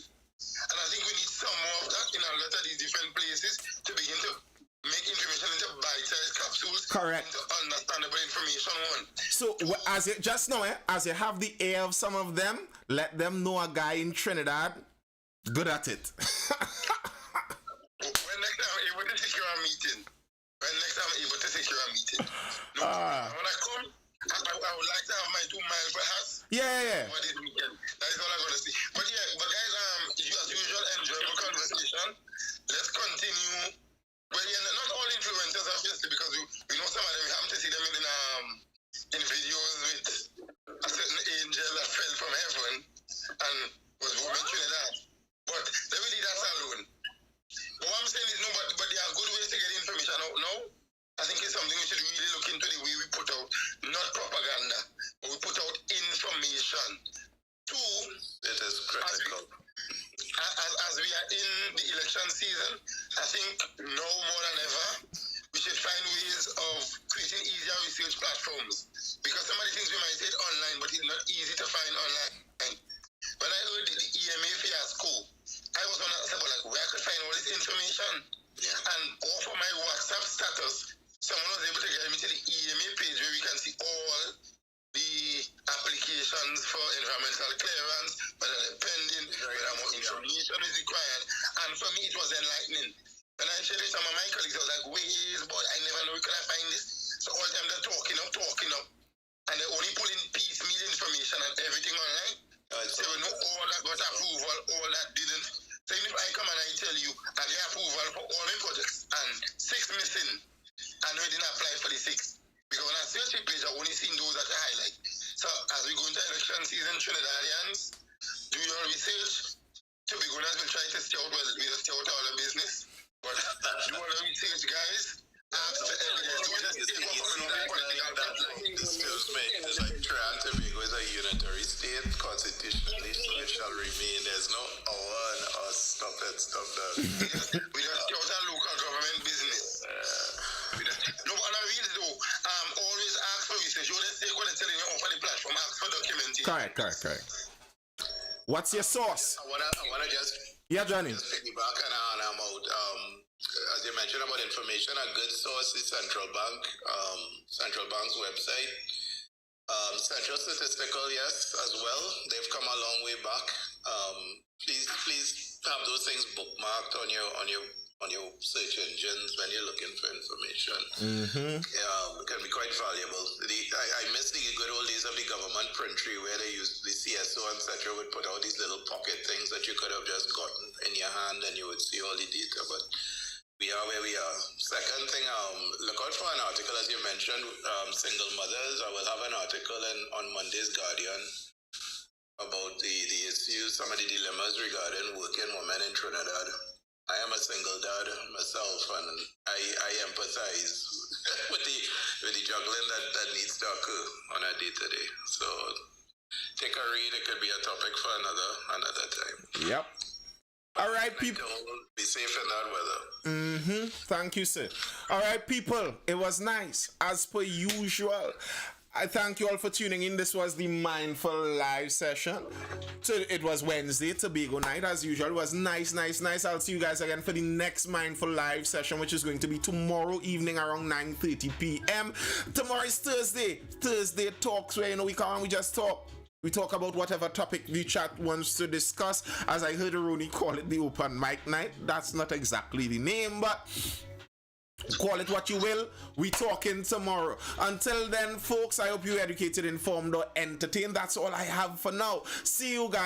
And I think we need some more of that in a lot of these different places to begin to make information into bite-sized capsules. Correct. Into understandable information one. So as you just know, as you have the air of some of them, let them know a guy in Trinidad good at it. When next time I'm able to secure a meeting. When I come, I would like to have my 2 miles per house. Yeah. Over this weekend. That is all I'm gonna see. But guys, as usual, enjoyable conversation. Let's continue. Well, not all influencers, obviously, because we know some of them. We happen to see them in videos with a certain angel that fell from heaven and was roaming Trinidad. But let me leave that alone. But what I'm saying is, but there are good ways to get information out now. I think it's something we should really look into, the way we put out, not propaganda, but we put out information. 2, it is critical. As we are in the election season, I think now more than ever, we should find ways of creating easier research platforms. Because some of the things we might say online, but it's not easy to find online. When I heard the EMA fiasco, I was on where I could find all this information. And off of my WhatsApp status, someone was able to get me to the EMA page where we can see all explanation is required. And for me, it was enlightening. When I shared it with some of my colleagues, I was like, wait, boy, I never know where could I find this. So all the time they're talking up. And they only pull in piecemeal information and everything online. So we know all that got approval, all that didn't. So even if I come and I tell you, I get approval for all my projects and 6 missing, and we didn't apply for the 6. Because when I search the page, I only seen those that I highlight. So as we go into election season, Trinidadians, do your research. Tobagonians will try to stay out, well, we just stay out all the business. But do all the research, guys. Ask for evidence. Don't just take what coming on political platform. Excuse me, it's like Trinidad and Tobago is a unitary state constitutionally, so it shall remain. There's no and us, stop that. We just stay out of local government business. No, but I read though, always ask for research. You just take what they're telling you off of the platform, ask for documentation. Correct. What's your source? I wanna just Johnny. just piggyback and about as you mentioned about information, a good source is Central Bank's website. Central Statistical, yes, as well. They've come a long way back. Please have those things bookmarked on your search engines when you're looking for information. It can be quite valuable. I miss the good old days of the government printry where they used the CSO and etc. would put out these little pocket things that you could have just gotten in your hand and you would see all the data. But we are where we are. Second thing, look out for an article, as you mentioned, single mothers. I will have an article on Monday's Guardian about the issues, some of the dilemmas regarding working women in Trinidad. I am a single dad myself, and I empathize with the juggling that needs to occur on a day-to-day. So take a read. It could be a topic for another time. Yep. All right, people. Be safe in that weather. Thank you, sir. All right, people. It was nice, as per usual. I thank you all for tuning in. This was the Mindful Live session. So it was Wednesday, Tobago night, as usual. It was nice. I'll see you guys again for the next Mindful Live session, which is going to be tomorrow evening around 9:30 p.m. Tomorrow is Thursday. Thursday talks, where we come and we just talk. We talk about whatever topic the chat wants to discuss. As I heard Rooney call it the open mic night. That's not exactly the name, but call it what you will. We talking tomorrow. Until then, folks, I hope you're educated, informed, or entertained. That's all I have for now. See you guys.